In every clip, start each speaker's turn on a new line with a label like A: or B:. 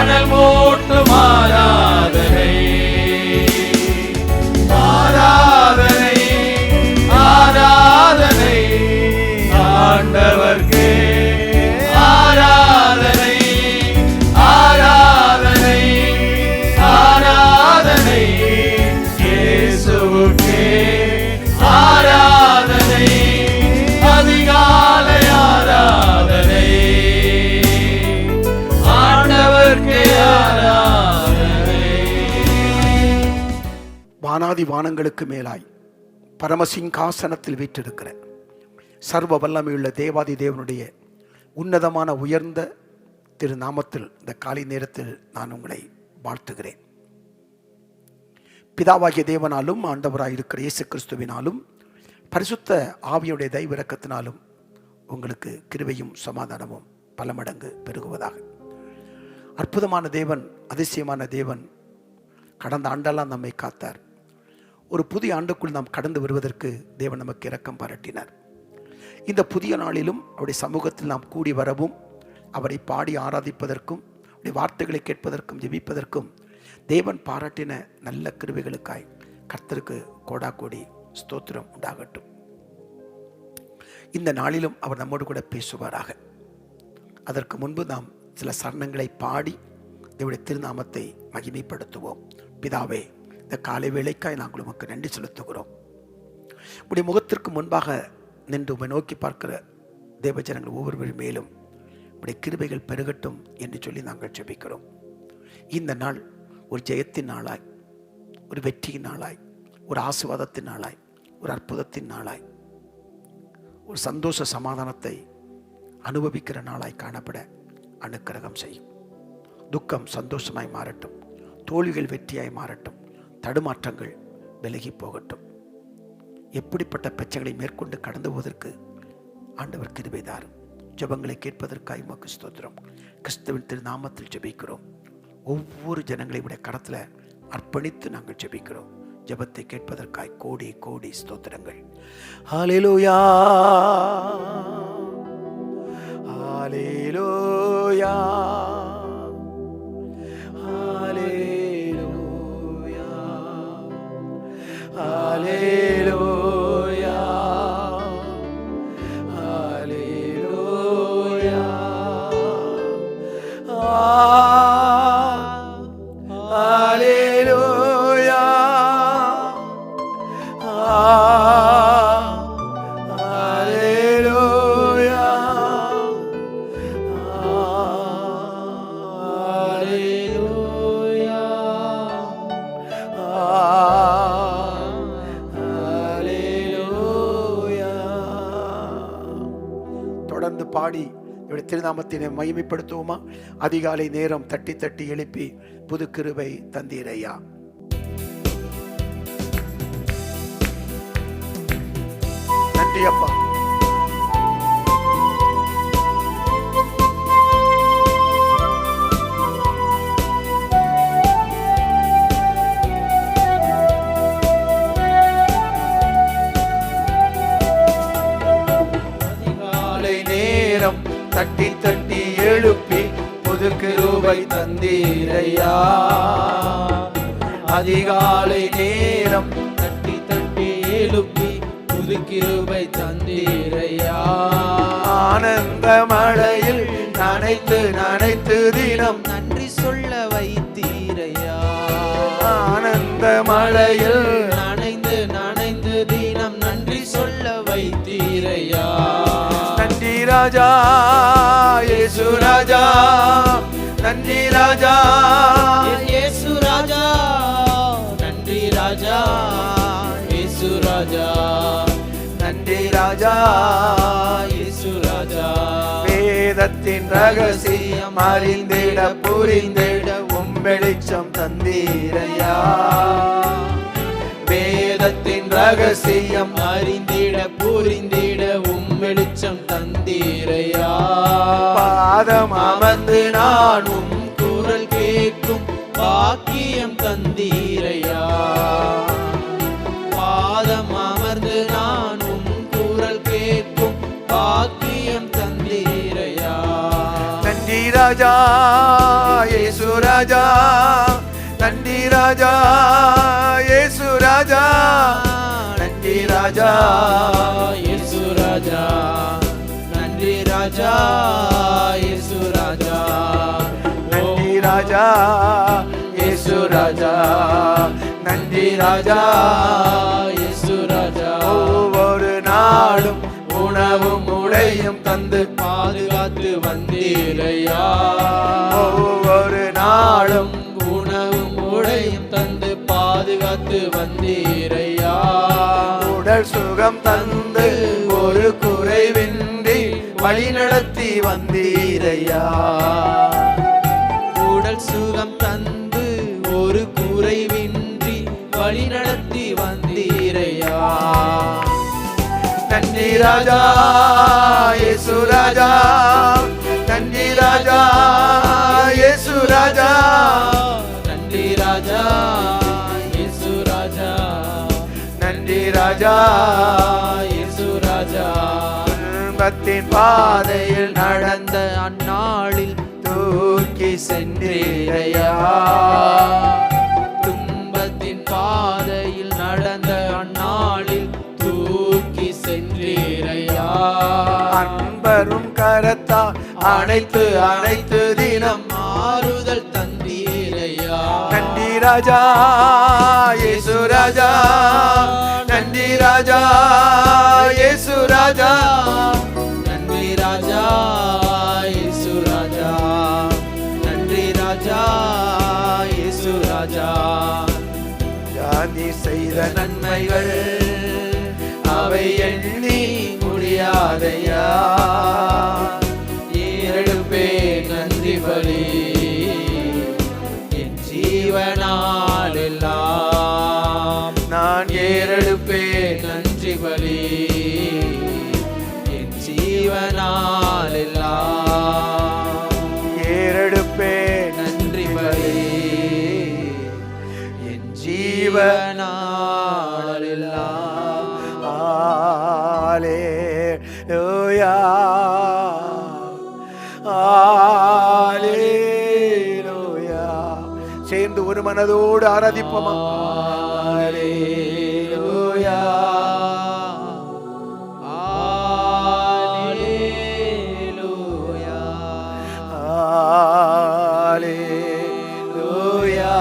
A: அனல் மூட்டும் ஆராதனை, ஆராதனை, ஆராதனை ஆண்டவர்க்கே, ஆராதனை, ஆராதனை, ஆராதனை இயேசுவுக்கே, ஆராதனை, அதிகாலை ஆராதனை ஆண்டவர்க்கே, ஆராதனை.
B: வானாதி வானங்களுக்கு மேலாய் பரமசிங்காசனத்தில் வீற்றிருக்கிற சர்வ வல்லமையுள்ள தேவாதி தேவனுடைய உன்னதமான உயர்ந்த திருநாமத்தில் இந்த காலை நேரத்தில் நான் உங்களை வாழ்த்துகிறேன். பிதாவாகிய தேவனாலும் ஆண்டவராய் இருக்கிற இயேசு கிறிஸ்துவினாலும் பரிசுத்த ஆவியுடைய தயவு இரக்கத்தினாலும் உங்களுக்கு கிருபையும் சமாதானமும் பல மடங்கு பெருகுவதாக. அற்புதமான தேவன், அதிசயமான தேவன் கடந்த ஆண்டெல்லாம் நம்மை காத்தார். ஒரு புதிய ஆண்டுக்குள் நாம் கடந்து வருவதற்கு தேவன் நமக்கு இரக்கம் பாராட்டினார். இந்த புதிய நாளிலும் அவருடைய சமூகத்தில் நாம் கூடி வரவும், அவரை பாடி ஆராதிப்பதற்கும், அவருடைய வார்த்தைகளை கேட்பதற்கும், ஜெபிப்பதற்கும் தேவன் பாராட்டின நல்ல கிருபைகளுக்காய் கர்த்தருக்கு கோடாகோடி ஸ்தோத்திரம் உண்டாகட்டும். இந்த நாளிலும் அவர் நம்மோடு கூட பேசுவாராக. அதற்கு முன்பு நாம் சில சரணங்களை பாடி தேவனுடைய திருநாமத்தை மகிமைப்படுத்துவோம். பிதாவே, இந்த காலை வேளைக்காய் நாங்கள் உமக்கு நன்றி செலுத்துகிறோம். உடைய முகத்திற்கு முன்பாக நின்று உம்மை நோக்கி பார்க்கிற தேவஜனங்கள் ஒவ்வொருவர் மேலும் உடைய கிருபைகள் பெருகட்டும் என்று சொல்லி நாங்கள் ஜெபிக்கிறோம். இந்த நாள் ஒரு ஜெயத்தின் நாளாய், ஒரு வெற்றியின் நாளாய், ஒரு ஆசீர்வாதத்தின் நாளாய், ஒரு அற்புதத்தின் நாளாய், ஒரு சந்தோஷ சமாதானத்தை அனுபவிக்கிற நாளாய் காணப்பட அனுக்கிரகம் செய்யும். துக்கம் சந்தோஷமாய் மாறட்டும், தோல்விகள் வெற்றியாய் மாறட்டும், தடுமாற்றங்கள் விலகி போகட்டும். எப்படிப்பட்ட பிரச்சனைகளை மேற்கொண்டு கடந்து போவதற்கு ஆண்டவர் கிருபை தாரும். ஜெபங்களை கேட்பதற்காக உமக்கு ஸ்தோத்திரம். கிறிஸ்துவின் திருநாமத்தில் ஜெபிக்கிறோம். ஒவ்வொரு ஜனங்களை விட கரத்தில் அர்ப்பணித்து நாங்கள் ஜெபிக்கிறோம். ஜெபத்தை கேட்பதற்காய் கோடி கோடி ஸ்தோத்திரங்கள். ஹல்லேலூயா, ஹல்லேலூயா, ஹல்லேலூயா, ஹல்லேலூயா, ஹல்லேலூயா, ஹல்லேலூயா, ஹல்லேலூயா, ஹல்லேலூயா, ஹல்லேலூயா. தொடர்ந்து பாடி இவருடைய திருநாமத்தினை மகிமைப்படுத்துவோமா? அதிகாலை நேரம் தட்டி தட்டி எழுப்பி புது கிருபை தந்தீரையா. நன்றி அப்பா. அதிகாலை நேரம் தட்டி தட்டி எழுப்பி புது கிருபை தந்தீரையா. அதிகாலை நேரம்
A: தட்டி தட்டி எழுப்பி புது கிருபை தந்தீரையா.
B: ஆனந்த மழையில் நனைத்து நனைத்து தினம்
A: நன்றி சொல்ல வைத்தீரையா.
B: ஆனந்த மழையில்
A: நனைந்து நனைந்து தினம் நன்றி சொல்ல வைத்தீரையா.
B: நன்றி ராஜா இயேசு ராஜா, நன்றி ராஜா
A: இயேசு ராஜா, நன்றி ராஜா இயேசு ராஜா,
B: நன்றி ராஜா
A: இயேசு ராஜா.
B: வேதத்தின் ரகசியம் அறிந்திட புரிந்திட வெளிச்சம் தந்தீரையா.
A: வேதத்தின் ரகசியம் அறிந்திட புரிந்திட வெளிச்சம் தந்தீரையா.
B: பாதம் அமர்ந்து நான்
A: உம் குரல் கேட்கும் பாக்கியம் தந்தீரையா. பாதம் அமர்ந்து நான் உம் குரல் கேட்கும் பாக்கியம் தந்தீரையா.
B: நன்றி ராஜா இயேசு ராஜா நன்றி ராஜா இயேசு ராஜா நன்றி ராஜா
A: இயேசு ராஜா நன்றி ராஜா இயேசு ராஜா
B: நன்றி ராஜா இயேசு ராஜா நன்றி ராஜா
A: இயேசு ராஜா
B: ஒவ்வொரு நாளும் உணவும் உடையும் தந்து
A: பாதுகாத்து வந்தீரையா
B: ஒவ்வொரு நாளும்
A: உணவும் உடையும் தந்து பாதுகாத்து வந்தீரையா
B: உடல் சுகம் தந்து ஒரு குறைவின்றி வழி நடத்தி வந்தீரையா
A: உடல் சுகம் தந்து ஒரு குறைவின்றி வழி நடத்தி வந்தீரையா
B: நன்றி ராஜா இயேசு ராஜா நன்றி ராஜா இயேசு ராஜா
A: நன்றி ராஜா இயேசு ராஜா
B: நன்றி ராஜா
A: இயேசு ராஜா
B: துன்பத்தின் பாதையில் நடந்த
A: அந்நாளில்
B: தூக்கி சென்றீரையா
A: துன்பத்தின் பாதையில் நடந்த அந்நாளில் தூக்கி சென்றீரையா
B: அன்பரும் கரத்தா அனைத்து அனைத்து தினம்
A: ஆறுதல் தந்தீரையா
B: நன்றி ராஜா இயேசு ராஜா நன்றி ராஜா இயேசு ராஜா
A: நன்றி ராஜா இயேசு ராஜா நன்றி ராஜா இயேசு ராஜா
B: நீ செய்த நன்மைகள் அவை எண்ணி முடியாதையா
A: ஏறெடுப்பே நன்றி பலி என் ஜீவனாலெல்லாம்
B: நான்
A: ஏறெடுப்பே நன்றி பலி என் ஜீவனாலெல்லாம்
B: ஏறெடுப்பே
A: நன்றி பலி என் ஜீவனாலெல்லாம்
B: ஹalleluya ஹalleluya சேர்ந்து ஒரு மனதோடு ஆராதிப்போமா ஹalleluya
A: ஹalleluya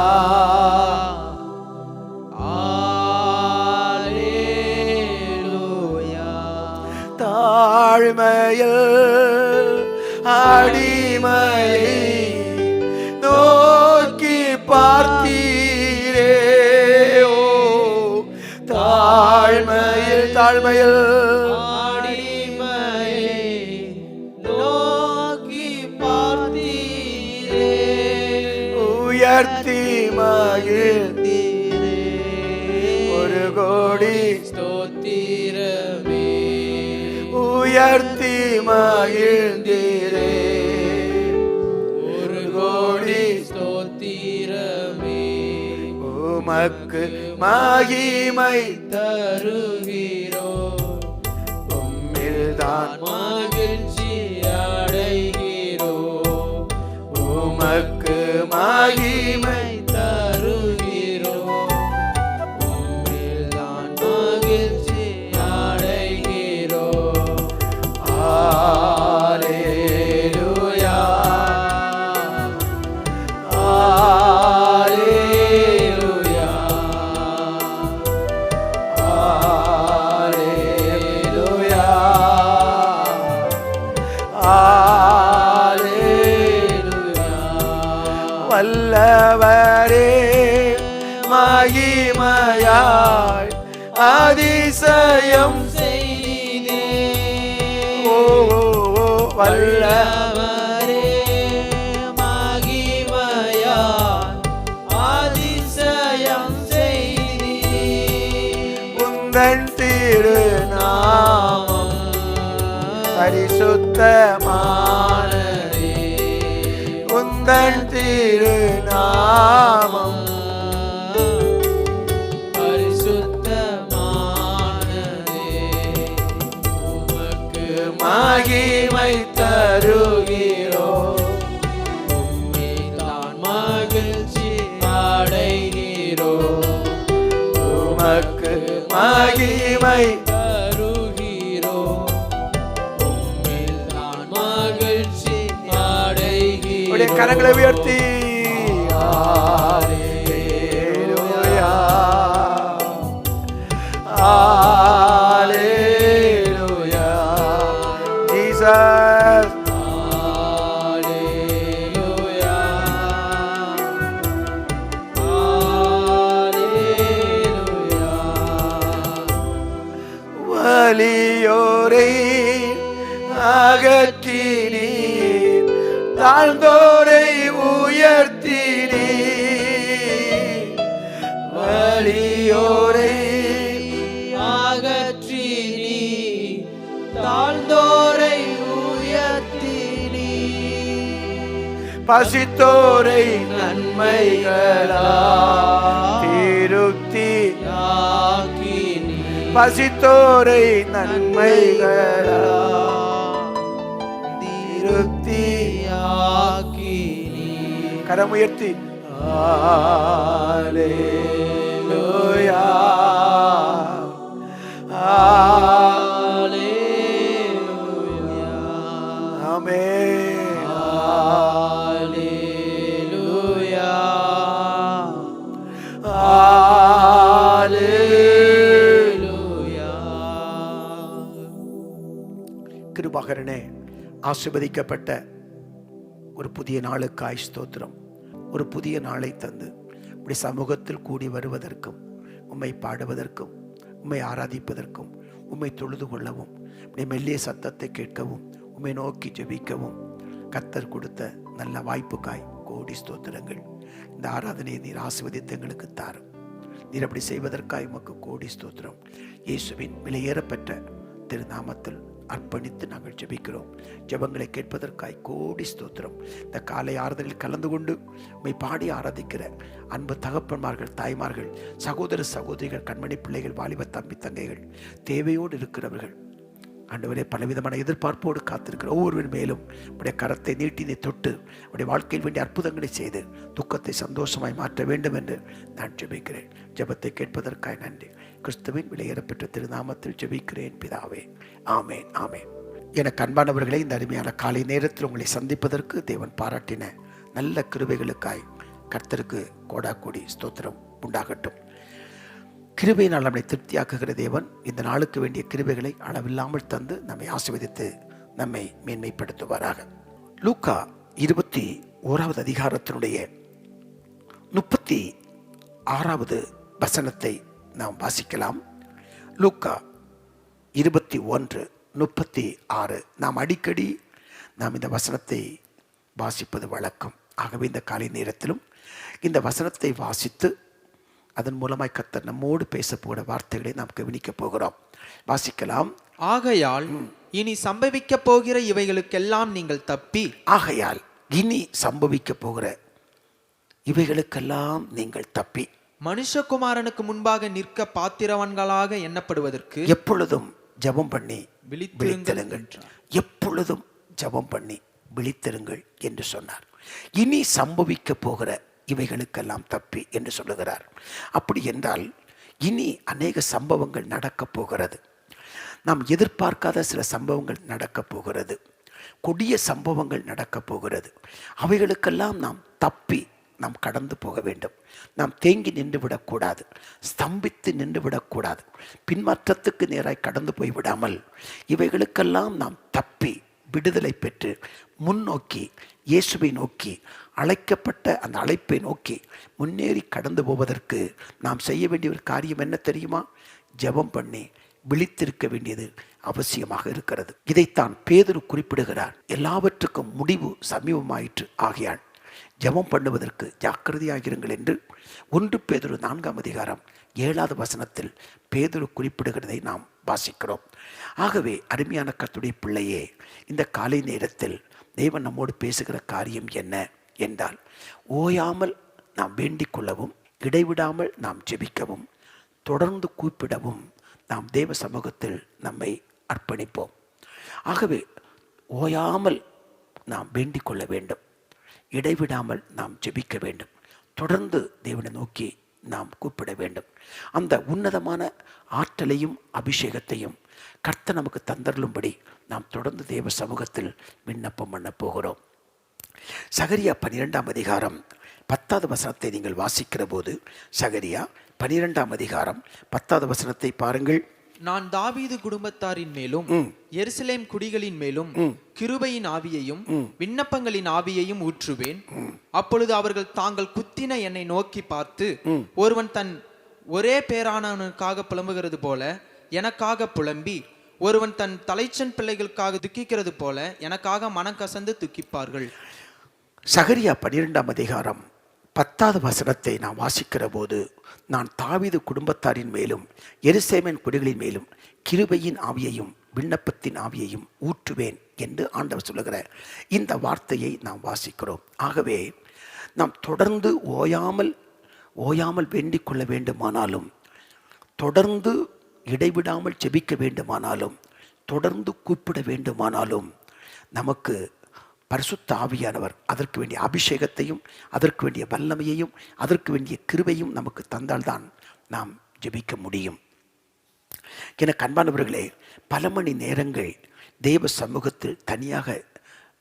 B: ஹalleluya தாழ்மையில் அடிமையை நோக்கி பார்த்தீரே ஓ தாழ்மையில்
A: அடிமையை நோக்கி பார்த்தீரே
B: உயர்த்தி மகிழ்ந்தீரே ஒரு கோடி
A: ஸ்தோத்திரமே
B: உயர்த்தி மகிழ்ந்தீரே
A: ஒரு கோடி ஸ்தோத்திரமே
B: உமக்கு மகிமை
A: தருகிறோ
B: உம்மில்தான்
A: மகிழ்ச்சி அடைகிறோ
B: உமக்கு மகிமை
A: தருகிறோ உம்மில்தான் மகிழ்ச்சி அடைகிறோ
B: ஹalleluya ஹalleluya ஹalleluya ஹalleluya வல்லவரே மகிமையாய் அதிசயம்
A: செய்தே
B: ஓ வல்ல
A: வல்லவரே மகிமையாய் அதிசயம் செய்தீர்
B: உந்தன் திருநாமம் பரிசுத்தமானதே உந்தன் திருநாமம்
A: பரிசுத்தமானதே உமக்கு
B: மகிமை தருகிறோ
A: உம்மைதான்
B: மகிமை
A: தருகிறோம். உம்மில் நான் மகிழ்ச்சி அடைகிறோம்.
B: உடைய கரங்களை உயர்த்தி வலியோரை அகற்றினீர், தாழ்ந்தோரை உயர்த்தினீர். வலியோரை
A: அகற்றி நீ தாழ்ந்தோரை உயர்த்தி நீ
B: பசித்தோரை நன்மைகளா திருப்தி
A: ஆக்கி நீ
B: பசித்தோரை நன்மைகளா திருப்தி
A: ஆக்கி நீ
B: கரமுயர்த்தி ஹல்லேலூயா
A: ஹல்லேலூயா
B: ஆமென்
A: ஹல்லேலூயா
B: ஹல்லேலூயா. கிருபாகரனே, ஆசீர்வதிக்கப்பட்ட ஒரு புதிய நாளுக்காய் ஸ்தோத்திரம். ஒரு புதிய நாளை தந்து இப்படி சமூகத்தில் கூடி வருவதற்கும், உம்மை பாடுவதற்கும், உம்மை ஆராதிப்பதற்கும், உம்மை தொழுது கொள்ளவும், இப்படி மெல்லிய சத்தத்தை கேட்கவும், உம்மை நோக்கி ஜெபிக்கவும் கர்த்தர் கொடுத்த நல்ல வாய்ப்புக்காய் கோடி ஸ்தோத்திரங்கள். இந்த ஆராதனையை நீர் ஆசீர்வதித்து எங்களுக்கு தாரும். நீர் அப்படி செய்வதற்காய் உமக்கு கோடி ஸ்தோத்திரம். இயேசுவின் விலையேறப்பெற்ற திருநாமத்தில் அர்ப்பணித்து நாங்கள் ஜெபிக்கிறோம். ஜெபங்களை கேட்பதற்காய் கோடி ஸ்தோத்திரம். இந்த காலை ஆராதனையில் கலந்து கொண்டு உம்மை பாடி ஆராதிக்கிற அன்பு தகப்பன்மார்கள், தாய்மார்கள், சகோதர சகோதரிகள், கண்மணி பிள்ளைகள், வாலிப தம்பி தங்கைகள், தேவையோடு இருக்கிறவர்கள், ஆண்டவரே பலவிதமான எதிர்பார்ப்போடு காத்திருக்கிற ஒவ்வொருவர் மேலும் உடைய கரத்தை நீட்டினை தொட்டு உடைய வாழ்க்கையில் வேண்டிய அற்புதங்களை செய்து துக்கத்தை சந்தோஷமாய் மாற்ற வேண்டும் என்று நான் ஜெபிக்கிறேன். ஜெபத்தை கேட்பதற்காய் நன்றி. கிறிஸ்துவின் விலையேறப்பெற்ற திருநாமத்தில் ஜெபிக்கிறேன் பிதாவே. ஆமேன் ஆமேன். எனக்கு அன்பானவர்களே, இந்த அருமையான காலை நேரத்தில் உங்களை சந்திப்பதற்கு தேவன் பாராட்டின நல்ல கிருபைகளுக்காய் கர்த்தருக்கு கோடாகோடி ஸ்தோத்திரம் உண்டாகட்டும். கிருபையினால் நம்மை திருப்தியாக்குகிற தேவன் இந்த நாளுக்கு வேண்டிய கிருபைகளை அளவில்லாமல் தந்து நம்மை ஆசீர்வதித்து நம்மை மேன்மைப்படுத்துவாராக. லூக்கா 21வது அதிகாரத்தினுடைய 36வது வசனத்தை நாம் வாசிக்கலாம். லூக்கா 21:36. நாம் அடிக்கடி இந்த வசனத்தை வாசிப்பது வழக்கம். ஆகவே இந்த காலை நேரத்திலும் இந்த வசனத்தை வாசித்து அதன் மூலமாய் கர்த்தர் நம்மோடு பேச போகிற வார்த்தைகளை நாம் கவனிக்க போகிறோம். வாசிக்கலாம்.
C: ஆகையால் இனி சம்பவிக்க போகிற இவைகளுக்கெல்லாம் நீங்கள் தப்பி.
B: ஆகையால் இனி சம்பவிக்க போகிற இவைகளுக்கெல்லாம் நீங்கள் தப்பி
C: மனுஷகுமாரனுக்கு முன்பாக நிற்க பாத்திரவான்களாக எண்ணப்படுவதற்கு
B: எப்பொழுதும் ஜெபம் பண்ணி விழித்திருங்கள். எப்பொழுதும் ஜெபம் பண்ணி விழித்திருங்கள் என்று சொன்னார். இனி சம்பவிக்க போகிற இவைகளுக்கெல்லாம் தப்பி என்று சொல்லுகிறார். அப்படி என்றால் இனி அநேக சம்பவங்கள் நடக்கப் போகிறது. நாம் எதிர்பார்க்காத சில சம்பவங்கள் நடக்கப் போகிறது. கொடிய சம்பவங்கள் நடக்கப் போகிறது. அவைகளுக்கெல்லாம் நாம் தப்பி நாம் கடந்து போக வேண்டும். நாம் தேங்கி நின்று விடக்கூடாது. ஸ்தம்பித்து நின்று விடக்கூடாது. பின்மாற்றத்துக்கு நேராய் கடந்து போய் விடாமல் இவைகளுக்கெல்லாம் நாம் தப்பி விடுதலை பெற்று முன்னோக்கி இயேசுவை நோக்கி அழைக்கப்பட்ட அந்த அழைப்பை நோக்கி முன்னேறி கடந்து போவதற்கு நாம் செய்ய வேண்டிய ஒரு காரியம் என்ன தெரியுமா? ஜெபம் பண்ணி விழித்திருக்க வேண்டியது அவசியமாக இருக்கிறது. இதைத்தான் பேதுரு குறிப்பிடுகிறார். எல்லாவற்றுக்கும் முடிவு சமீபமாயிற்று, ஆகையால் ஜெபம் பண்ணுவதற்கு ஜாக்கிரதையாகிருங்கள் என்று 1 பேதுரு 4ஆம் அதிகாரம் 7வது வசனத்தில் பேதுரு குறிப்பிடுகிறதை நாம் வாசிக்கிறோம். ஆகவே அருமையான கர்த்தருடைய பிள்ளையே, இந்த காலை நேரத்தில் தேவன் நம்மோடு பேசுகிற காரியம் என்ன என்றால், ஓயாமல் நாம் வேண்டிக் கொள்ளவும், இடைவிடாமல் நாம் ஜெபிக்கவும், தொடர்ந்து கூப்பிடவும் நாம் தேவ சமூகத்தில் நம்மை அர்ப்பணிப்போம். ஆகவே ஓயாமல் நாம் வேண்டிக் கொள்ள வேண்டும், இடைவிடாமல் நாம் ஜெபிக்க வேண்டும், தொடர்ந்து தேவனை நோக்கி நாம் கூப்பிட வேண்டும். அந்த உன்னதமான ஆற்றலையும் அபிஷேகத்தையும் கர்த்தர் நமக்கு தந்தருளும்படி நாம் தொடர்ந்து தேவ சமூகத்தில் விண்ணப்பம் பண்ண போகிறோம். சகரியா 12ஆம் அதிகாரம் 10வது வசனத்தை நீங்கள் வாசிக்கிற போது, சகரியா 12ஆம் அதிகாரம் 10வது வசனத்தை பாருங்கள்.
C: நான் தாவீது குடும்பத்தாரின் மேலும் எருசலேம் குடிகளின் மேலும் கிருபையின் ஆவியையும் விண்ணப்பங்களின் ஆவியையும் ஊற்றுவேன். அப்பொழுது அவர்கள் தாங்கள் குத்தின என்னை நோக்கி பார்த்து, ஒருவன் தன் ஒரே பேரானவனுக்காக புலம்புகிறது போல எனக்காக புலம்பி, ஒருவன் தன் தலைச்சன் பிள்ளைகளுக்காக துக்கிக்கிறது போல எனக்காக மனம் கசந்து துக்கிப்பார்கள்.
B: சகரியா 12ஆம் அதிகாரம் 10வது வசனத்தை நாம் வாசிக்கிற போது, நான் தாவீது குடும்பத்தாரின் மேலும் எருசலேமின் குடிகளின் மேலும் கிருபையின் ஆவியையும் விண்ணப்பத்தின் ஆவியையும் ஊற்றுவேன் என்று ஆண்டவர் சொல்லுகிற இந்த வார்த்தையை நாம் வாசிக்கிறோம். ஆகவே நாம் தொடர்ந்து ஓயாமல் வேண்டிக் கொள்ள வேண்டுமானாலும், தொடர்ந்து இடைவிடாமல் ஜெபிக்க வேண்டுமானாலும், தொடர்ந்து கூப்பிட வேண்டுமானாலும், நமக்கு பரிசுத்த ஆவியானவர் அதற்கு வேண்டிய அபிஷேகத்தையும் அதற்கு வேண்டிய வல்லமையையும் அதற்கு வேண்டிய கிருபையும் நமக்கு தந்தால்தான் நாம் ஜெபிக்க முடியும். எனக்கு அன்பானவர்களே, பல மணி நேரங்கள் தேவ சமூகத்தில் தனியாக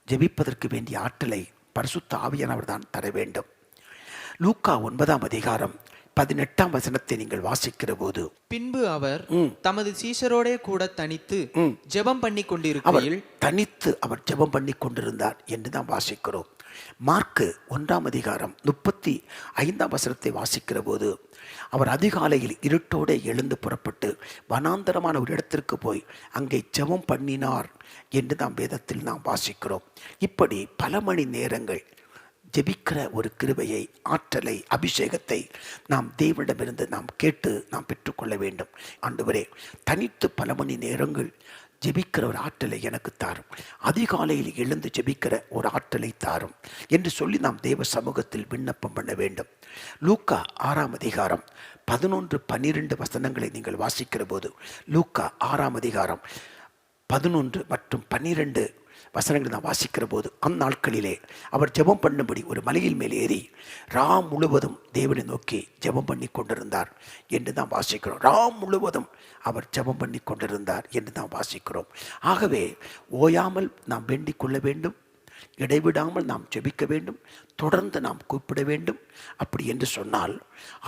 B: ஜெபிப்பதற்கு வேண்டிய ஆற்றலை பரிசுத்த ஆவியானவர் தான் தர வேண்டும். லூக்கா 9ஆம் அதிகாரம் 18ஆம் வசனத்தை நீங்கள் வாசிக்கிற போது,
C: பின்பு அவர் தமது சீஷரோடே கூட தனித்து ஜெபம் பண்ணி கொண்டிருக்கையில்,
B: தனித்து அவர் ஜெபம் பண்ணி கொண்டிருந்தார் என்று நாம் வாசிக்கிறோம். மார்க்கு 1ஆம் அதிகாரம் 35ஆம் வசனத்தை வாசிக்கிற போது, அவர் அதிகாலையில் இருட்டோடு எழுந்து புறப்பட்டு வனாந்தரமான ஒரு இடத்திற்கு போய் அங்கே ஜெபம் பண்ணினார் என்று நாம் வேதத்தில் நாம் வாசிக்கிறோம். இப்படி பல மணி நேரங்கள் ஜெபிக்கிற ஒரு கிருபையை, ஆற்றலை, அபிஷேகத்தை நாம் தேவனிடமிருந்து நாம் கேட்டு நாம் பெற்றுக்கொள்ள வேண்டும். ஆண்டவரே, தனித்து பல மணி நேரங்கள் ஜெபிக்கிற ஒரு ஆற்றலை எனக்கு தாரும், அதிகாலையில் எழுந்து ஜெபிக்கிற ஒரு ஆற்றலை தாரும் என்று சொல்லி நாம் தேவ சமூகத்தில் விண்ணப்பம் பண்ண வேண்டும். லூக்கா 6ஆம் அதிகாரம் 11-12 வசனங்களை நீங்கள் வாசிக்கிற போது, லூக்கா 6ஆம் அதிகாரம் 11 மற்றும் 12 வசனங்களை நான் வாசிக்கிற போது, அந்நாட்களிலே அவர் ஜெபம் பண்ணும்படி ஒரு மலையில் மேல் ஏறி முழுவதும் தேவனை நோக்கி ஜெபம் பண்ணி கொண்டிருந்தார் என்று நாம் வாசிக்கிறோம். முழுவதும் அவர் ஜெபம் பண்ணி கொண்டிருந்தார் என்று நாம் வாசிக்கிறோம். ஆகவே ஓயாமல் நாம் வேண்டிக் கொள்ள வேண்டும், இடைவிடாமல் நாம் ஜெபிக்க வேண்டும், தொடர்ந்து நாம் கூப்பிட வேண்டும். அப்படி என்று சொன்னால்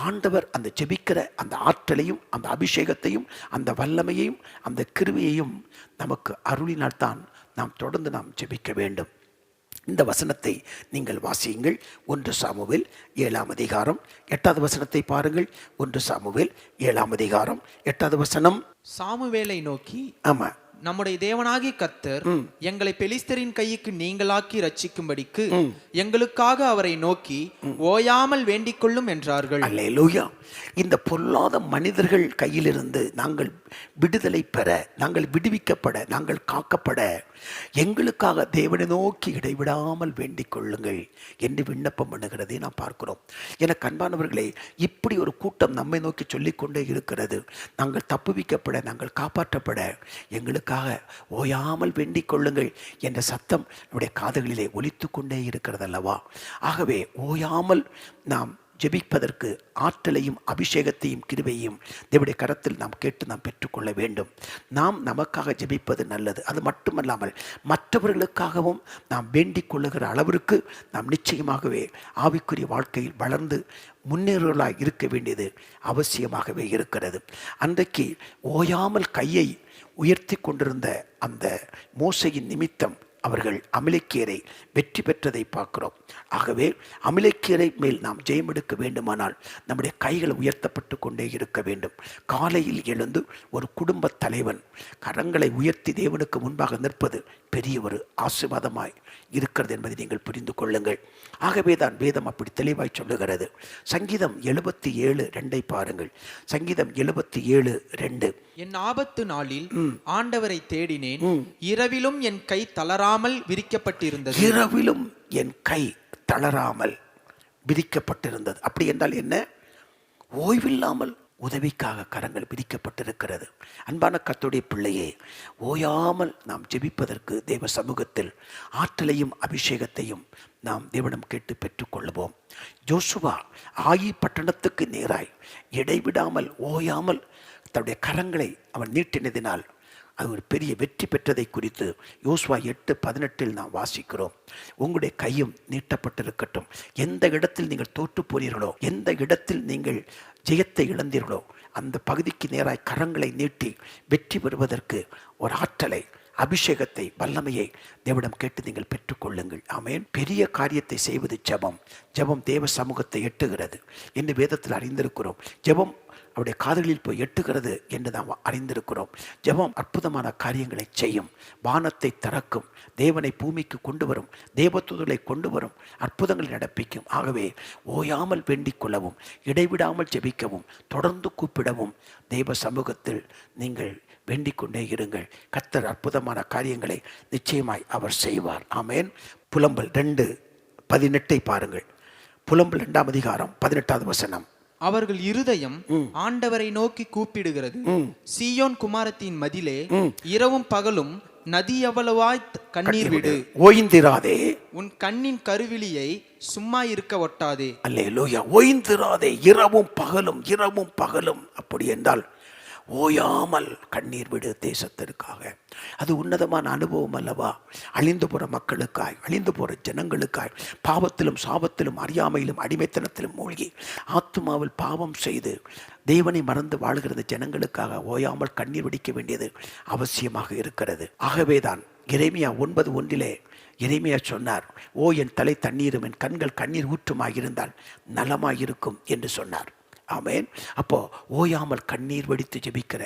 B: ஆண்டவர் அந்த ஜெபிக்கிற அந்த ஆற்றலையும் அந்த அபிஷேகத்தையும் அந்த வல்லமையையும் அந்த கிருபையையும் நமக்கு அருளினால்தான் நாம் தொடர்ந்து நாம் ஜெபிக்க வேண்டும். இந்த வசனத்தை நீங்கள் வாசியுங்கள். 1 சாமுவேல் 7ஆம் அதிகாரம் 8வது வசனத்தை பாருங்கள். 1 சாமுவேல் 7ஆம் அதிகாரம் 8வது வசனம்.
C: சாமுவேலை நோக்கி,
B: ஆமா,
C: நம்முடைய தேவனாகிய கர்த்தர் எங்களை பெலிஸ்தரின் கைக்கு நீங்களாக்கி ரட்சிக்கும்படிக்கு எங்களுக்காக அவரை நோக்கி ஓயாமல் வேண்டிக் கொள்ளும் என்றார்கள்.
B: அல்லேலூயா. இந்த பொல்லாத மனிதர்கள் கையிலிருந்து நாங்கள் விடுதலை பெற, நாங்கள் விடுவிக்கப்பட, நாங்கள் காக்கப்பட எங்களுக்காக தேவனை நோக்கி இடைவிடாமல் வேண்டிக் கொள்ளுங்கள் என்று விண்ணப்பம் பண்ணுகிறதை நாம் பார்க்கிறோம். எனக்கு அன்பானவர்களே, இப்படி ஒரு கூட்டம் நம்மை நோக்கி சொல்லிக்கொண்டே இருக்கிறது. நாங்கள் தப்புவிக்கப்பட, நாங்கள் காப்பாற்றப்பட எங்களுக்காக ஓயாமல் வேண்டிக் கொள்ளுங்கள் என்ற சத்தம் நம்முடைய காதுகளிலே ஒலித்து கொண்டே இருக்கிறது அல்லவா? ஆகவே ஓயாமல் நாம் ஜெபிப்பதற்கு ஆற்றலையும் அபிஷேகத்தையும் கிருபையையும் தேவனுடைய கரத்தில் நாம் கேட்டு நாம் பெற்றுக்கொள்ள வேண்டும். நாம் நமக்காக ஜெபிப்பது நல்லது. அது மட்டுமல்லாமல் மற்றவர்களுக்காகவும் நாம் வேண்டிக் கொள்ளுகிற அளவிற்கு நாம் நிச்சயமாகவே ஆவிக்குரிய வாழ்க்கையில் வளர்ந்து முன்னேறுவர்களாக இருக்க வேண்டியது அவசியமாகவே இருக்கிறது. அன்றைக்கு ஓயாமல் கையை உயர்த்தி கொண்டிருந்த அந்த மோசையின் நிமித்தம் அவர்கள் அமிலேக்கியரை வெற்றி பெற்றதை பார்க்கிறோம். ஆகவே அமிலேக்கியரை மேல் நாம் ஜெயமெடுக்க வேண்டுமானால் நம்முடைய கைகள் உயர்த்தப்பட்டு கொண்டே இருக்க வேண்டும். காலையில் எழுந்து ஒரு குடும்ப தலைவன் கரங்களை உயர்த்தி தேவனுக்கு முன்பாக நிற்பது பெரிய ஒரு ஆசீர்வாதமாய் இருக்கிறது என்பதை நீங்கள் புரிந்து கொள்ளுங்கள். ஆகவே தான் வேதம் அப்படி தெளிவாய் சொல்லுகிறது. சங்கீதம் 77:2 பாருங்கள். சங்கீதம் 77:2.
C: என் ஆபத்து நாளில் ஆண்டவரை தேடினேன், இரவிலும் என் கை தளராமல் விரிக்கப்பட்டிருந்தது.
B: இரவிலும் என் கை தளராமல் விரிக்கப்பட்டிருந்தது. அப்படி என்றால் என்ன? ஓய்வில்லாமல் உதவிக்காக கரங்கள் விரிக்கப்பட்டிருக்கிறது. அன்பான கர்த்தருடைய பிள்ளையே, ஓயாமல் நாம் ஜெபிப்பதற்கு தேவ சமூகத்தில் ஆற்றலையும் அபிஷேகத்தையும் நாம் தேவனிடம் கேட்டு பெற்றுக்கொள்வோம். யோசுவா ஆயி பட்டணத்துக்கு நேராய் இடைவிடாமல் ஓயாமல் தன்னுடைய கரங்களை அவன் நீட்டினதினால் அது ஒரு பெரிய வெற்றி பெற்றதை குறித்து யோசுவா 8:18 நாம் வாசிக்கிறோம். உங்களுடைய கையும் நீட்டப்பட்டிருக்கட்டும். எந்த இடத்தில் நீங்கள் தோற்று போனீர்களோ, எந்த இடத்தில் நீங்கள் ஜெயத்தை இழந்தீர்களோ, அந்த பகுதிக்கு நேராய் கரங்களை நீட்டி வெற்றி பெறுவதற்கு ஒரு ஆற்றலை, அபிஷேகத்தை, வல்லமையை தேவனிடம் கேட்டு நீங்கள் பெற்றுக்கொள்ளுங்கள். ஆமென். பெரிய காரியத்தை செய்வது ஜெபம். ஜெபம் தேவ சமூகத்தை எட்டுகிறது என்று வேதத்தில் அறிந்திருக்கிறோம். ஜெபம் அவருடைய காதுகளில் போய் எட்டுகிறது என்று நாம் அறிந்திருக்கிறோம். ஜெபம் அற்புதமான காரியங்களை செய்யும், வானத்தை திறக்கும், தேவனை பூமிக்கு கொண்டு வரும், தேவதூதர்களை கொண்டு வரும், அற்புதங்களை நடப்பிக்கும். ஆகவே ஓயாமல் வேண்டிக் கொள்ளவும், இடைவிடாமல் ஜெபிக்கவும், தொடர்ந்து கூப்பிடவும் தேவ சமூகத்தில் நீங்கள் வேண்டிக் கொண்டே இருங்கள். கர்த்தர் அற்புதமான காரியங்களை நிச்சயமாய் அவர் செய்வார். ஆமென். புலம்பல் 2:18 பாருங்கள். புலம்பல் 2ஆம் அதிகாரம் 18வது வசனம்.
C: அவர்கள் இருதயம் ஆண்டவரை நோக்கி கூப்பிடுகிறது. சீயோன் குமாரத்தின் மதிலே இரவும் பகலும் நதி எவ்வளவாய் கண்ணீர் விடு.
B: ஓய்ந்திராதே,
C: உன் கண்ணின் கருவிழியை சும்மா இருக்க ஒட்டாதே.
B: அல்லேலூயா. ஓய்ந்திராதே, இரவும் பகலும், இரவும் பகலும். அப்படி என்றால் ஓயாமல் கண்ணீர் விடு தேசத்திற்காக. அது உன்னதமான அனுபவம் அல்லவா? அழிந்து போகிற மக்களுக்காய், அழிந்து போகிற ஜனங்களுக்காய், பாவத்திலும் சாபத்திலும் அறியாமையிலும் அடிமைத்தனத்திலும் மூழ்கி ஆத்துமாவில் பாவம் செய்து தேவனை மறந்து வாழ்கிறது ஜனங்களுக்காக ஓயாமல் கண்ணீர் வடிக்க வேண்டியது அவசியமாக இருக்கிறது. ஆகவேதான் எரேமியா 9:1 எரேமியா சொன்னார், ஓ என் தலை தண்ணீரும் என் கண்கள் கண்ணீர் ஊற்றுமாயிருந்தால் நலமாயிருக்கும் என்று சொன்னார். ஆமென். அப்போ ஓயாமல் கண்ணீர் வடித்து ஜெபிக்கிற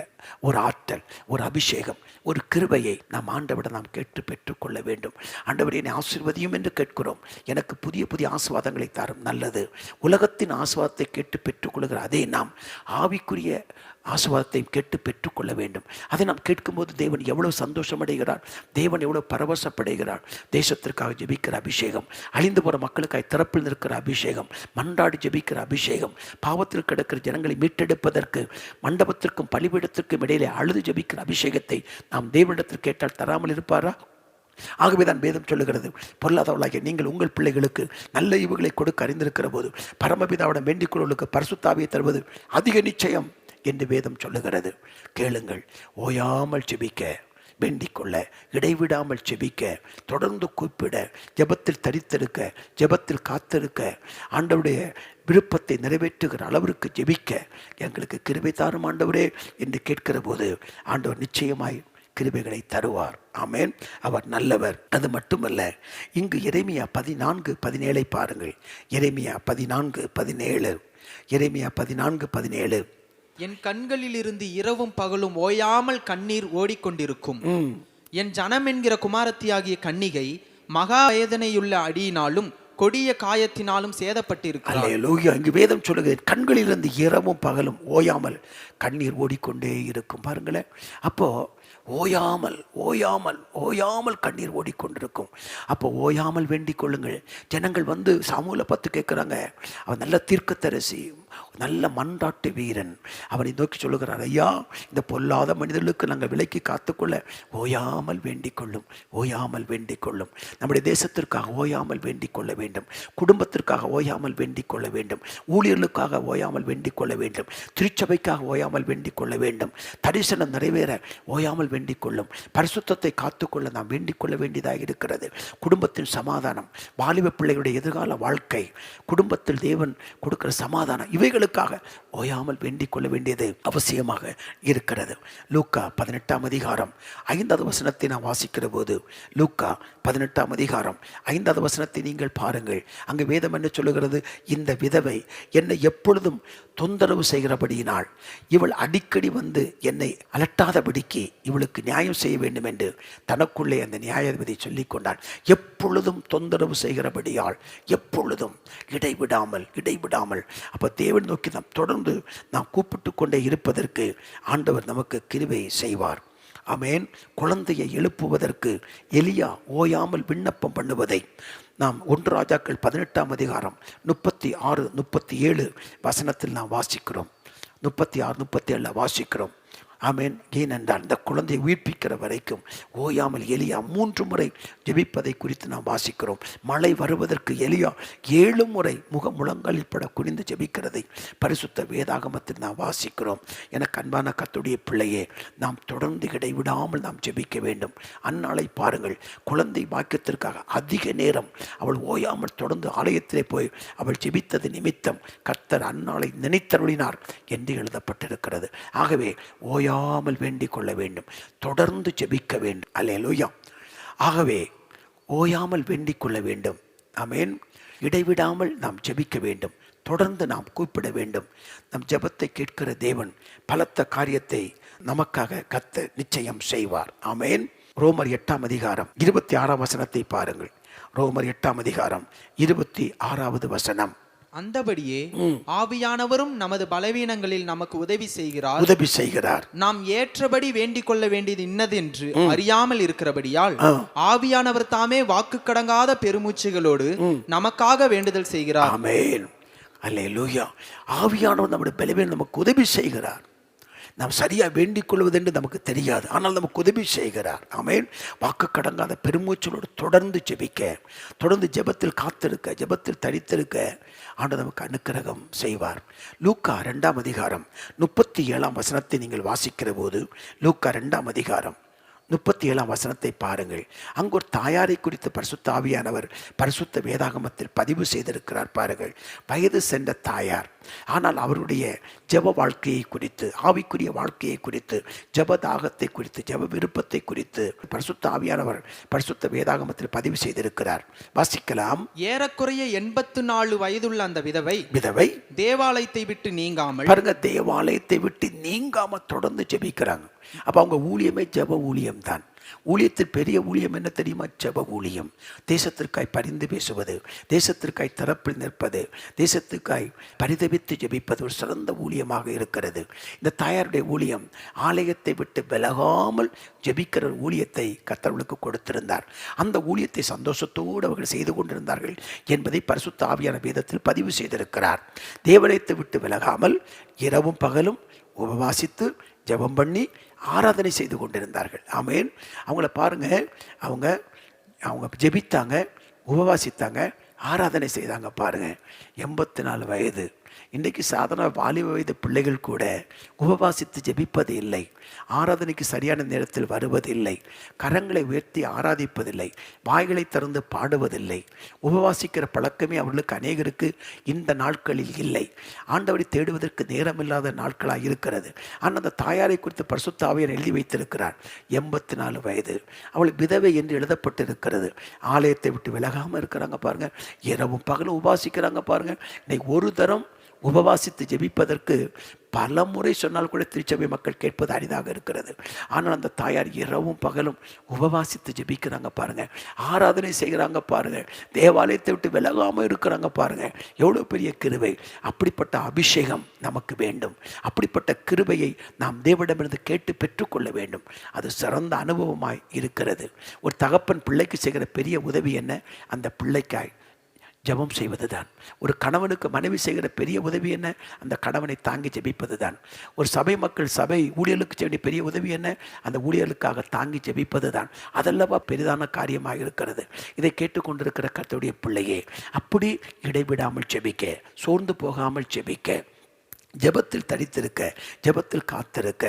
B: ஒரு ஆற்றல், ஒரு அபிஷேகம், ஒரு கிருபையை நாம் ஆண்டவரிடம் நாம் கேட்டு பெற்றுக்கொள்ள வேண்டும். ஆண்டவரே என்னை ஆசீர்வதியும் என்று கேட்கிறோம். எனக்கு புதிய புதிய ஆசீர்வாதங்களை தரும். நல்லது. உலகத்தின் ஆசீர்வாதத்தை கேட்டு பெற்றுக்கொள்கிற அதே நாம் ஆவிக்குரிய ஆசீர்வாதத்தையும் கேட்டு பெற்றுக்கொள்ள வேண்டும். அதை நாம் கேட்கும்போது தேவன் எவ்வளவு சந்தோஷம் அடைகிறார், தேவன் எவ்வளவு பரவசப்படுகிறார். தேசத்திற்காக ஜெபிக்கிற அபிஷேகம், அழிந்து போகிற மக்களுக்காக திறப்பில் நிற்கிற அபிஷேகம், மன்றாடி ஜெபிக்கிற அபிஷேகம், பாவத்தில் கிடக்கிற ஜனங்களை மீட்டெடுப்பதற்கு மண்டபத்திற்கும் பலிபீடத்திற்கும் இடையிலே அழுது ஜெபிக்கிற அபிஷேகத்தை நாம் தேவனிடத்தில் கேட்டால் தராமல் இருப்பாரா? ஆகவேதான் வேதம் சொல்லுகிறது, பொருளாதாரங்களாகிய நீங்கள் உங்கள் பிள்ளைகளுக்கு நல்ல ஈவுகளை கொடுக்க அறிந்திருக்கிற போது பரமபிதாவிடம் வேண்டிக் கொள்வதற்கு பரிசுத்தாவியை தருவது அதிக நிச்சயம் என்று வேதம் சொல்லுகிறது. கேளுங்கள். ஓயாமல் ஜெபிக்க, வேண்டிக் கொள்ள, இடைவிடாமல் ஜெபிக்க, தொடர்ந்து கூப்பிட, ஜெபத்தில் தரித்திருக்க, ஜெபத்தில் காத்திருக்க, ஆண்டவருடைய விருப்பத்தை நிறைவேற்றுகிற அளவிற்கு ஜெபிக்க எங்களுக்கு கிருபை தாரும் ஆண்டவரே என்று கேட்கிற போது ஆண்டவர் நிச்சயமாய் கிருபைகளை தருவார். ஆமென். அவர் நல்லவர். அது மட்டுமல்ல, இங்கு எரேமியா 14:17 பாருங்கள். எரேமியா 14:17. எரேமியா 14:17.
C: என் கண்களில் இருந்து இரவும் பகலும் ஓயாமல் கண்ணீர் ஓடிக்கொண்டிருக்கும். என் ஜனம் என்கிற குமாரத்தியாகிய கன்னிகை மகா வேதனையுள்ள அடியினாலும் கொடிய காயத்தினாலும் சேதப்பட்டிருக்கிறார்.
B: அல்லேலூயா. இங்கு வேதம் சொல்லுகிறது, கண்களிலிருந்து இரவும் பகலும் ஓயாமல் கண்ணீர் ஓடிக்கொண்டே இருக்கும். பாருங்களேன். அப்போ ஓயாமல் ஓயாமல் ஓயாமல் கண்ணீர் ஓடிக்கொண்டிருக்கும். அப்போ ஓயாமல் வேண்டிக் கொள்ளுங்கள். ஜனங்கள் வந்து சாமுவேலை பார்த்து கேட்குறாங்க, அவன் நல்ல தீர்க்கதரிசி, நல்ல மன்றாட்டு வீரன். அவனை நோக்கி சொல்லுகிறார், ஐயா, இந்த பொல்லாத மனிதர்களுக்கு நாங்கள் விலைக்கு காத்துக்கொள்ள ஓயாமல் வேண்டிக் கொள்ளும், ஓயாமல் வேண்டிக் கொள்ளும். நம்முடைய தேசத்திற்காக ஓயாமல் வேண்டிக் கொள்ள வேண்டும், குடும்பத்திற்காக ஓயாமல் வேண்டிக் கொள்ள வேண்டும், ஊழியர்களுக்காக ஓயாமல் வேண்டிக் கொள்ள வேண்டும், திருச்சபைக்காக ஓயாமல் வேண்டிக் கொள்ள வேண்டும், தரிசனம் நிறைவேற ஓயாமல் வேண்டிக் கொள்ளும், பரிசுத்தத்தை காத்துக்கொள்ள நாம் வேண்டிக் கொள்ள வேண்டியதாக இருக்கிறது. குடும்பத்தின் சமாதானம், வாலிப பிள்ளைகளுடைய எதிர்கால வாழ்க்கை, குடும்பத்தில் தேவன் கொடுக்கிற சமாதானம், இவைகளுக்காக ஓயாமல் வேண்டிக் கொள்ள வேண்டியது அவசியமாக இருக்கிறது. லூக்கா 18ஆம் அதிகாரம் 5வது வசனத்தை நான் வாசிக்கிற போது, லூக்கா 18ஆம் அதிகாரம் 5வது வசனத்தை நீங்கள் பாருங்கள். அங்கு வேதம் என்ன சொல்லுகிறது? இந்த விதவை என்னை எப்பொழுதும் தொந்தரவு செய்கிறபடியினால் இவள் அடிக்கடி வந்து என்னை அலட்டாதபடிக்கு இவளுக்கு நியாயம் செய்ய வேண்டும் என்று தனக்குள்ளே அந்த நியாயாதிபதி சொல்லிக் கொண்டான். எப்பொழுதும் தொந்தரவு செய்கிறபடியால், எப்பொழுதும் இடைவிடாமல் இடைவிடாமல். அப்போ தேவன் நோக்கி நாம் தொடர்ந்து நாம் கூப்பிட்டு கொண்டே இருப்பதற்கு ஆண்டவர் நமக்கு கிருபை செய்வார். ஆமென். குழந்தையை எழுப்புவதற்கு எலியா ஓயாமல் விண்ணப்பம் பண்ணுவதை நாம் 1 ராஜாக்கள் 18ஆம் அதிகாரம் 36, 37 வசனத்தில் நாம் வாசிக்கிறோம். 36, 37 வாசிக்கிறோம். ஆமேன். ஏனென்றால் இந்த குழந்தையை உயிர்ப்பிக்கிற வரைக்கும் ஓயாமல் எலியா 3 முறை ஜெபிப்பதை குறித்து நாம் வாசிக்கிறோம். மழை வருவதற்கு எலியா 7 முறை முழங்காலில் பட குனிந்து ஜெபிக்கிறதை பரிசுத்த வேதாகமத்தில் நாம் வாசிக்கிறோம். எனக்கு அன்பான கர்த்தருடைய பிள்ளையே, நாம் தொடர்ந்து இடைவிடாமல் நாம் ஜெபிக்க வேண்டும். அந்நாளை பாருங்கள், குழந்தை பாக்கியத்திற்காக அதிக நேரம் அவள் ஓயாமல் தொடர்ந்து ஆலயத்திலே போய் அவள் ஜெபித்தது நிமித்தம் கர்த்தர் அந்நாளை நினைத்தருளினார் என்று எழுதப்பட்டிருக்கிறது. ஆகவே ஓயாமல் வேண்டிக் கொள்ள வேண்டும், தொடர்ந்து ஜெபிக்க வேண்டும். அல்லேலூயா. ஆகவே ஓயாமல் வேண்டிக் கொள்ள வேண்டும். ஆமென். இடைவிடாமல் நாம் ஜெபிக்க வேண்டும், தொடர்ந்து நாம் கூப்பிட வேண்டும். நம் ஜெபத்தை கேட்கிற தேவன் பலத்த காரியத்தை நமக்காக கர்த்தர் நிச்சயம் செய்வார். ஆமென். ரோமர் 8ஆம் அதிகாரம் 26ஆம் வசனத்தை பாருங்கள். ரோமர் 8ஆம் அதிகாரம் 26வது வசனம்.
C: அந்தபடியே ஆவியானவரும் நமது பலவீனங்களில் நமக்கு உதவி செய்கிறார். நாம் ஏற்றபடி வேண்டிக் கொள்ள வேண்டியது இன்னதென்று அறியாமல் இருக்கிறபடியால் ஆவியானவர் தாமே வாக்கு கடங்காத பெருமூச்சுகளோடு நமக்காக வேண்டுதல் செய்கிறார்.
B: ஆமென். அல்லேலூயா. ஆவியானவர் நம்முடைய பலவீனம் நமக்கு உதவி செய்கிறார். நாம் சரியாக வேண்டிக் கொள்வதென்று நமக்கு தெரியாது, ஆனால் நமக்கு உதவி செய்கிறார். ஆமென். வாக்கு கடங்காத பெருமூச்சலோடு தொடர்ந்து ஜெபிக்க, தொடர்ந்து ஜெபத்தில் காத்திருக்க, ஜெபத்தில் தரித்திருக்க ஆண்டவர் நமக்கு அனுக்கிரகம் செய்வார். லூக்கா 2ஆம் அதிகாரம் 37ஆம் வசனத்தை நீங்கள் வாசிக்கிற போது, லூக்கா 2ஆம் அதிகாரம் 37ஆம் வசனத்தை பாருங்கள். அங்கு ஒரு தாயாரை குறித்து பரிசுத்த ஆவியானவர் பரிசுத்த வேதாகமத்தில் பதிவு செய்திருக்கிறார். பாருங்கள், வயது சென்ற தாயார், ஆனால் அவருடைய ஜெப வாழ்க்கையை குறித்து, ஆவிக்குரிய வாழ்க்கையை குறித்து, ஜெப தாகத்தை குறித்து, ஜெப விருப்பத்தை குறித்து பரிசுத்த ஆவியானவர் பரிசுத்த வேதாகமத்தில் பதிவு செய்திருக்கிறார். வாசிக்கலாம்.
C: ஏறக்குறைய 84 வயதுள்ள அந்த விதவை தேவாலயத்தை விட்டு நீங்காமல்,
B: பாருங்க, தேவாலயத்தை விட்டு நீங்காம தொடர்ந்து ஜெபிக்கிறாங்க. அப்ப அவங்க ஊழியமே ஜெப ஊழியம் தான். ஊழியத்தில் பெரிய ஊழியம் என்ன தெரியுமா? ஜெப ஊழியம். தேசத்திற்காய் பரிந்து பேசுவது, தேசத்திற்காய் தரப்பில் நிற்பது, தேசத்திற்காய் பரிதவித்து ஜெபிப்பது ஒரு சிறந்த ஊழியமாக இருக்கிறது. இந்த தாயாருடைய ஊழியம் ஆலயத்தை விட்டு விலகாமல் ஜெபிக்கிற ஊழியத்தை கர்த்தர்களுக்கு கொடுத்திருந்தார். அந்த ஊழியத்தை சந்தோஷத்தோடு அவர்கள் செய்து கொண்டிருந்தார்கள் என்பதை பரிசுத்த ஆவியான வேதத்தில் பதிவு செய்திருக்கிறார். தேவாலயத்தை விட்டு விலகாமல் இரவும் பகலும் உபவாசித்து ஜெபம் பண்ணி ஆராதனை செய்து கொண்டிருந்தார்கள். ஆமென். அவங்கள பாருங்க, அவங்க ஜெபித்தாங்க, உபவாசித்தாங்க, ஆராதனை செய்தாங்க. பாருங்க, 84 வயது. இன்றைக்கு சாதாரண வாலிப வயது பிள்ளைகள் கூட உபவாசித்து ஜெபிப்பது இல்லை, ஆராதனைக்கு சரியான நேரத்தில் வருவதில்லை, கரங்களை உயர்த்தி ஆராதிப்பதில்லை, வாய்களை திறந்து பாடுவதில்லை. உபவாசிக்கிற பழக்கமே அவர்களுக்கு அநேகருக்கு இந்த நாட்களில் இல்லை. ஆண்டவரை தேடுவதற்கு நேரமில்லாத நாட்களாக இருக்கிறது. ஆனால் அந்த தாயாரை குறித்து பரிசுத்த ஆவியார் எழுதி வைத்திருக்கிறார். 84 வயது. அவள் விதவை என்று எழுதப்பட்டிருக்கிறது. ஆலயத்தை விட்டு விலகாமல் இருக்கிறாங்க. பாருங்க, இரவும் பகலும் உபவாசிக்கிறாங்க. பாருங்க, இன்னைக்கு ஒரு தரம் உபவாசித்து ஜெபிப்பதற்கு பல முறை சொன்னால் கூட திருச்சபை மக்கள் கேட்பது அரிதாக இருக்கிறது. ஆனால் அந்த தாயார் இரவும் பகலும் உபவாசித்து ஜெபிக்கிறாங்க. பாருங்க, ஆராதனை செய்கிறாங்க. பாருங்க, தேவாலயத்தை விட்டு விலகாமல் இருக்கிறாங்க. பாருங்க, எவ்வளோ பெரிய கிருபை. அப்படிப்பட்ட அபிஷேகம் நமக்கு வேண்டும். அப்படிப்பட்ட கிருபையை நாம் தேவனிடமிருந்து கேட்டு பெற்றுக்கொள்ள வேண்டும். அது சிறந்த அனுபவமாய் இருக்கிறது. ஒரு தகப்பன் பிள்ளைக்கு செய்கிற பெரிய உதவி என்ன? அந்த பிள்ளைக்காய் ஜெபம் செய்வது தான். ஒரு கணவனுக்கு மனைவி செய்கிற பெரிய உதவி என்ன? அந்த கணவனை தாங்கி ஜெபிப்பது தான். ஒரு சபை மக்கள் சபை ஊழியர்களுக்கு செய்ய பெரிய உதவி என்ன? அந்த ஊழியர்களுக்காக தாங்கி ஜெபிப்பது தான். அதல்லவா பெரிதான காரியமாக இருக்கிறது. இதை கேட்டுக்கொண்டிருக்கிற கர்த்தருடைய பிள்ளையே, அப்படி இடைவிடாமல் ஜெபிக்க, சோர்ந்து போகாமல் ஜெபிக்க, ஜெபத்தில் தரித்திருக்க, ஜெபத்தில் காத்திருக்க,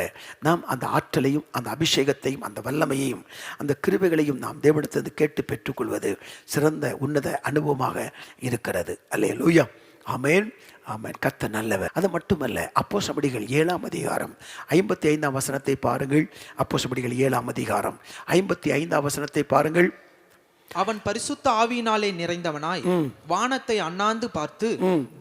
B: நாம் அந்த ஆற்றலையும் அந்த அபிஷேகத்தையும் அந்த வல்லமையையும் அந்த கிருபைகளையும் நாம் தேவனிடத்திலிருந்து கேட்டு பெற்றுக்கொள்வது சிறந்த உன்னத அனுபவமாக இருக்கிறது. அல்லேலூயா. ஆமென். ஆமென். கர்த்தர் நல்லவர். அது மட்டுமல்ல, அப்போஸ்தலர்கள் 7ஆம் அதிகாரம் 55ஆம் வசனத்தை பாருங்கள். அப்போஸ்தலர்கள் 7ஆம் அதிகாரம் 55ஆம் வசனத்தை பாருங்கள்.
C: அவன் பரிசுத்த ஆவியினாலே நிறைந்தவனாய் வானத்தை அண்ணாந்து பார்த்து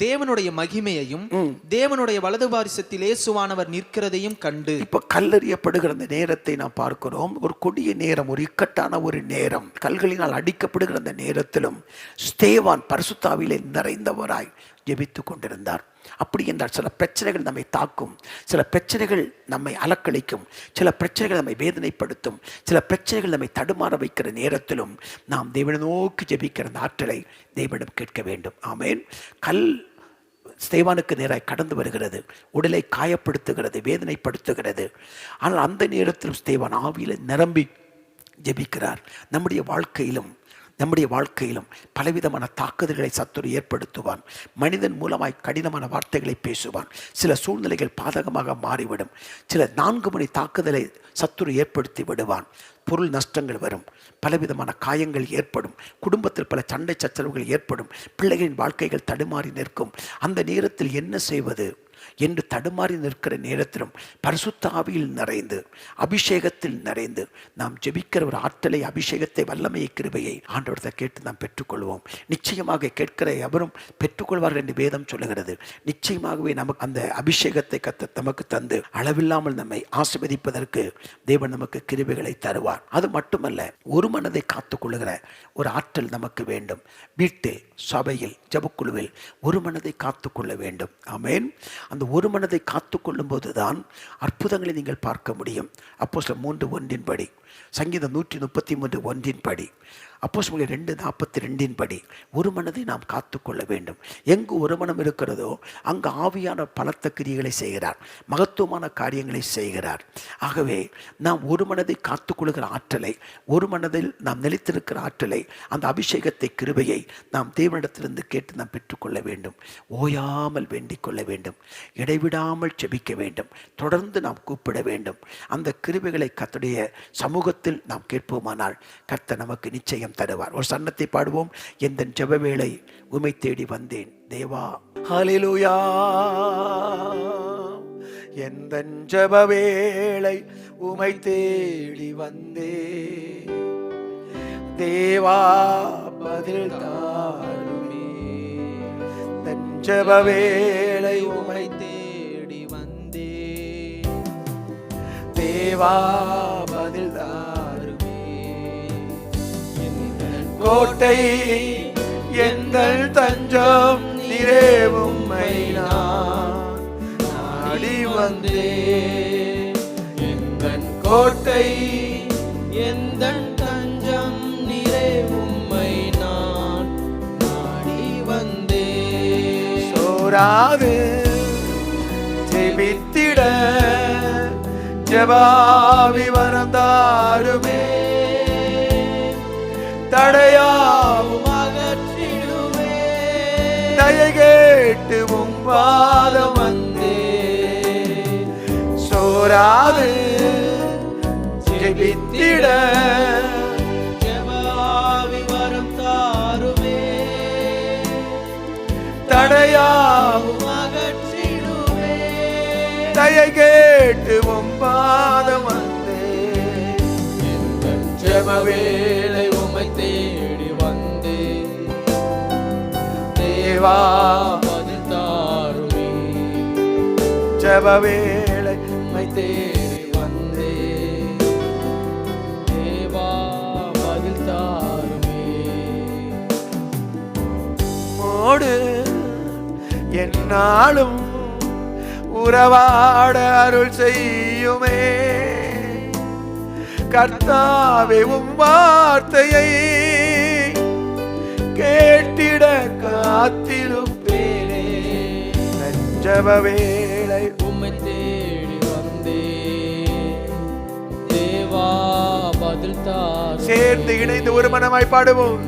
C: தேவனுடைய மகிமையையும் தேவனுடைய வலது பாரிசத்தில் இயேசுவானவர் நிற்கிறதையும் கண்டு.
B: இப்ப கல்லறியப்படுகிற அந்த நேரத்தை நாம் பார்க்கிறோம். ஒரு கொடிய நேரம், ஒரு இக்கட்டான ஒரு நேரம். கல்களினால் அடிக்கப்படுகிற அந்த நேரத்திலும் ஸ்தேவான் பரிசுத்த ஆவியிலே நிறைந்தவராய் ஜெபித்து கொண்டிருந்தார். அப்படி என்றால் சில பிரச்சனைகள் நம்மை தாக்கும், சில பிரச்சனைகள் நம்மை அலக்களிக்கும், சில பிரச்சனைகள் நம்மை வேதனைப்படுத்தும், சில பிரச்சனைகள் நம்மை தடுமாற வைக்கிற நேரத்திலும் நாம் தேவனை நோக்கி ஜெபிக்கிற அந்த ஆற்றலை தேவனிடம் கேட்க வேண்டும். ஆமென். கல் ஸ்தேவானுக்கு நேராய் கடந்து வருகிறது, உடலை காயப்படுத்துகிறது, வேதனைப்படுத்துகிறது. ஆனால் அந்த நேரத்திலும் ஸ்தேவான் ஆவியில நிரம்பி ஜெபிக்கிறார். நம்முடைய வாழ்க்கையிலும் பலவிதமான தாக்குதல்களை சத்துரு ஏற்படுத்துவான். மனிதன் மூலமாய் கடினமான வார்த்தைகளை பேசுவான். சில சூழ்நிலைகள் பாதகமாக மாறிவிடும். சில 4 மணி தாக்குதலை சத்துரு ஏற்படுத்தி விடுவான். பொருள் நஷ்டங்கள் வரும், பலவிதமான காயங்கள் ஏற்படும், குடும்பத்தில் பல சண்டை சச்சரவுகள் ஏற்படும், பிள்ளைகளின் வாழ்க்கைகள் தடுமாறி நிற்கும். அந்த நேரத்தில் என்ன செய்வது என்று தடுமாறி நிற்கிற நேரத்திலும் பரிசுத்த ஆவியில் நிறைந்து அபிஷேகத்தில் நிறைந்து நாம் ஜெபிக்கிற ஒரு ஆற்றலை, அபிஷேகத்தை, வல்லமையை, கிருபையை ஆண்டவரத்தை கேட்டு நாம் பெற்றுக்கொள்வோம். நிச்சயமாக கேட்கிற எவரும் பெற்றுக்கொள்வார்கள் என்று வேதம் சொல்லுகிறது. நிச்சயமாகவே நமக்கு அந்த அபிஷேகத்தை நமக்கு தந்து அளவில்லாமல் நம்மை ஆசீர்வதிப்பதற்கு தேவன் நமக்கு கிருபைகளை தருவார். அது மட்டுமல்ல, ஒரு மனதை காத்துக்கொள்ளுகிற ஒரு ஆற்றல் நமக்கு வேண்டும். வீட்டில், சபையில், ஜெபக்குழுவில் ஒரு மனதை காத்துக்கொள்ள வேண்டும். ஆமென். அந்த ஒரு மனதை காத்துக்கொள்ளும் போதுதான் அற்புதங்களை நீங்கள் பார்க்க முடியும். அப்போஸ்தலர் 3:1 படி, சங்கீதம் 133:1 படி, அப்போஸ்தலர் 2:42 படி ஒரு மனதை நாம் காத்துக்கொள்ள வேண்டும். எங்கு ஒரு மனம் இருக்கிறதோ அங்கு ஆவியான பலத்த கிரியைகளை செய்கிறார், மகத்துவமான காரியங்களை செய்கிறார். ஆகவே நாம் ஒரு மனதை காத்துக்கொள்கிற ஆற்றலை, ஒரு மனதில் நாம் நிலைத்திருக்கிற ஆற்றலை, அந்த அபிஷேகத்தை, கிருபையை நாம் தேவனிடத்திலிருந்து கேட்டு நாம் பெற்றுக்கொள்ள வேண்டும். ஓயாமல் வேண்டிக் கொள்ள வேண்டும், இடைவிடாமல் ஜெபிக்க வேண்டும், தொடர்ந்து நாம் கூப்பிட வேண்டும். அந்த கிருபைகளை கர்த்தருடைய சமூகத்தில் நாம் கேட்போமானால் கர்த்தர் நமக்கு நிச்சயம் தருவார். ஒரு சன்னத்தை பாடுவோம். எந்தன் ஜெப வேளை உம்மை தேடி வந்தேன் தேவா. ஹல்லேலூயா. எந்தன் ஜெப வேளை உம்மை தேடி வந்தேன் தேவா, பதில் தாருமே. தன் ஜெப வேளை உம்மை தேடி வந்தேன் தேவா, பதில் கோட்டை எங்கள் தஞ்சம் நீரே, உம்மை நான் நாடி வந்தேன். எங்கள் கோட்டை எங்கள் தஞ்சம் நீரே, உம்மை நான் நாடி வந்தேன். சோராது ஜெபித்திட ஜெபாவி வரந்தாருமே, தடையாவும் அகற்றிடுவே. தயை கேட்டு உம் பாதம் வந்தே, சோராது ஜெபித்திட ஜெபாவி வரம் தாருமே, தடையாவும் அகற்றிடுவே. தயை கேட்டு உம் பாதம் வந்தே, ஜெப வேளை உம்மை தேடி வந்தே தேவா, பதில் தாருமே. ஜெப வேளை உம்மை தேடி வந்தே தேவா, பதில் தாருமே. மோடு என்னாலும் உறவாட அருள் செய்யுமே கர்த்தாவே, உம் வார்த்தையை கேட்டிட காத்திருப்பேனே. ஜெப வேளை உம்மை தேடி வந்தே தேவா, பதில் தாரும். சேர்ந்து இணைந்து ஒரு மனமாய் பாடுவோம்.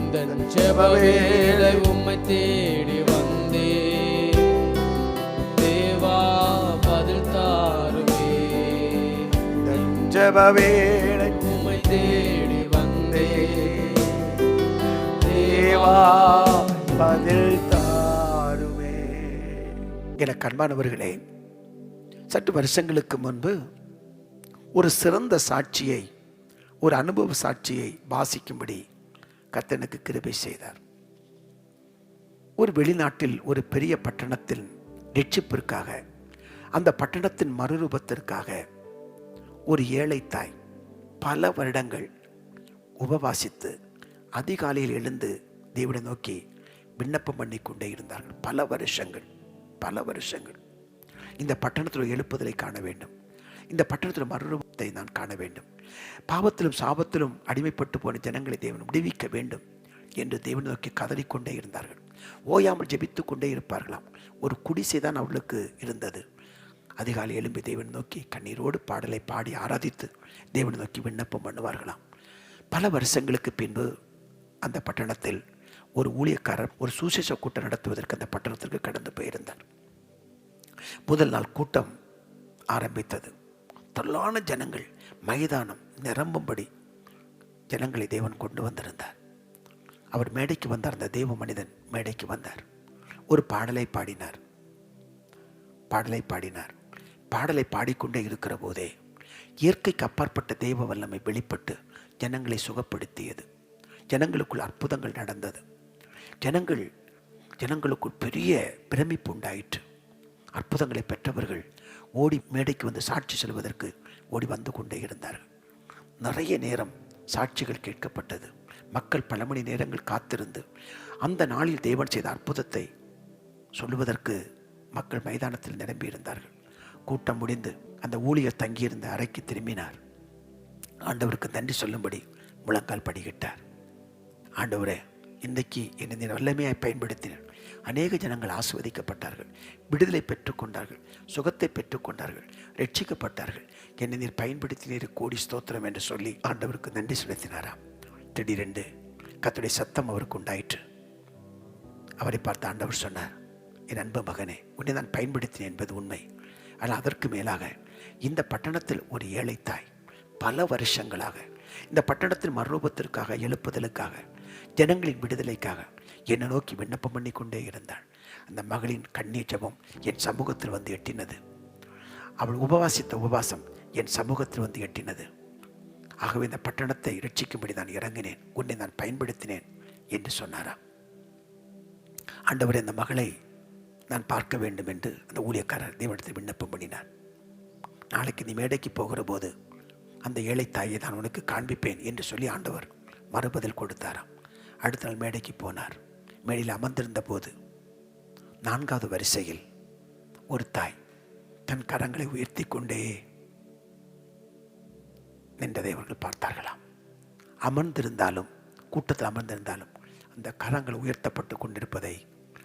B: ஜெப வேளை உம்மை தேடி வந்தே தேவா, பதில் தாருமே. ஜெப வேளை உம்மை தேடி வந்தே தேவா, பதில் தாருமே. எனக்கு அன்பானவர்களே, சற்று வருஷங்களுக்கு முன்பு ஒரு சிறந்த சாட்சியை, ஒரு அனுபவ சாட்சியை வாசிக்கும்படி கர்த்தர் எனக்கு கிருபை செய்தார். ஒரு வெளிநாட்டில் ஒரு பெரிய பட்டணத்தில் ரட்சிப்பிற்காக, அந்த பட்டணத்தின் மறுரூபத்திற்காக ஒரு ஏழை தாய் பல வருடங்கள் உபவாசித்து அதிகாலையில் எழுந்து தேவனை நோக்கி விண்ணப்பம் பண்ணி கொண்டே இருந்தார்கள். பல வருஷங்கள் இந்த பட்டணத்தில் எழுப்புதலை காண வேண்டும், இந்த பட்டணத்தில் மறுரூபத்தை நான் காண வேண்டும், பாவத்திலும் சாபத்திலும் அடிமைப்பட்டு போன ஜனங்களை தேவன் விடுவிக்க வேண்டும் என்று தேவனை நோக்கி கதறிக்கொண்டே இருந்தார்கள். ஓயாமல் ஜெபித்து கொண்டே இருப்பார்களாம். ஒரு குடிசை தான் அவளுக்கு இருந்தது. அதிகாலை எழும்பி தேவன் நோக்கி கண்ணீரோடு பாடலை பாடி ஆராதித்து தேவன் நோக்கி விண்ணப்பம் பண்ணுவார்களாம். பல வருஷங்களுக்கு பின்பு அந்த பட்டணத்தில் ஒரு ஊழியக்காரர் ஒரு சுசேஷ கூட்டம் நடத்துவதற்கு அந்த பட்டணத்திற்கு கடந்து போயிருந்தார். முதல் நாள் கூட்டம் ஆரம்பித்தது. திரளான ஜனங்கள், மைதானம் நிரம்பும்படி ஜனங்களை தேவன் கொண்டு வந்திருந்தார். அவர் மேடைக்கு வந்தார். அந்த தேவ மனிதன் மேடைக்கு வந்தார். ஒரு பாடலை பாடினார். பாடலை பாடிக்கொண்டே இருக்கிற போதே இயற்கைக்கு அப்பாற்பட்ட தெய்வ வல்லமை வெளிப்பட்டு ஜனங்களை சுகப்படுத்தியது. ஜனங்களுக்குள் அற்புதங்கள் நடந்தது. ஜனங்களுக்குள் பெரிய பிரமிப்பு உண்டாயிற்று. அற்புதங்களை பெற்றவர்கள் ஓடி மேடைக்கு வந்து சாட்சி சொல்வதற்கு ஓடி வந்து கொண்டே இருந்தார்கள். நிறைய நேரம் சாட்சிகள் கேட்கப்பட்டது. மக்கள் பல மணி நேரங்கள் காத்திருந்து அந்த நாளில் தேவன் செய்த அற்புதத்தை சொல்லுவதற்கு மக்கள் மைதானத்தில் நிரம்பியிருந்தார்கள். கூட்டம் முடிந்து அந்த ஊழியர் தங்கியிருந்த அறைக்கு திரும்பினார். ஆண்டவருக்கு நன்றி சொல்லும்படி முழங்கால் படிக்கிட்டார். ஆண்டவரே, இன்றைக்கு என்னை நீர் வல்லமையாய் பயன்படுத்தினார். அநேக ஜனங்கள் ஆசீர்வதிக்கப்பட்டார்கள், விடுதலை பெற்றுக்கொண்டார்கள், சுகத்தை பெற்றுக்கொண்டார்கள், ரட்சிக்கப்பட்டார்கள். என்னை நீர் பயன்படுத்தினீர், கோடி ஸ்தோத்திரம் என்று சொல்லி ஆண்டவருக்கு நன்றி செலுத்தினாராம். திடீரென்று கர்த்தருடைய சத்தம் அவருக்கு உண்டாயிற்று. அவரை பார்த்து ஆண்டவர் சொன்னார், என் அன்பு மகனே, உன்னை நான் பயன்படுத்தினேன் என்பது உண்மை. ஆனால் அதற்கு மேலாக இந்த பட்டணத்தில் ஒரு ஏழை தாய் பல வருஷங்களாக இந்த பட்டணத்தின் மறுரூபத்திற்காக, எழுப்புதலுக்காக, ஜனங்களின் விடுதலைக்காக என்னை நோக்கி விண்ணப்பம் பண்ணி கொண்டே இருந்தாள். அந்த மகளின் கண்ணீர் ஜெபம் என் சமூகத்தில் வந்து எட்டினது. அவள் உபவாசித்த உபவாசம் என் சமூகத்தில் வந்து எட்டினது. ஆகவே இந்த பட்டணத்தை ரட்சிக்கும்படி நான் இறங்கினேன், உன்னை நான் பயன்படுத்தினேன் என்று சொன்னாராம். ஆண்டவர், இந்த மகளை நான் பார்க்க வேண்டும் என்று அந்த ஊழியக்காரர் தேவனிடத்தில் விண்ணப்பம் பண்ணினார். நாளைக்கு நீ மேடைக்கு போகிற போது அந்த ஏழை தாயை நான் உனக்கு காண்பிப்பேன் என்று சொல்லி ஆண்டவர் மறுபதில் கொடுத்தாராம். அடுத்த நாள் மேடைக்கு போனார். மேடையில் அமர்ந்திருந்த போது 4வது வரிசையில் ஒரு தாய் தன் கரங்களை உயர்த்தி கொண்டே நின்றதை அவர்கள் பார்த்தார்களாம். அமர்ந்திருந்தாலும், கூட்டத்தில் அமர்ந்திருந்தாலும் அந்த கரங்கள் உயர்த்தப்பட்டு கொண்டிருப்பதை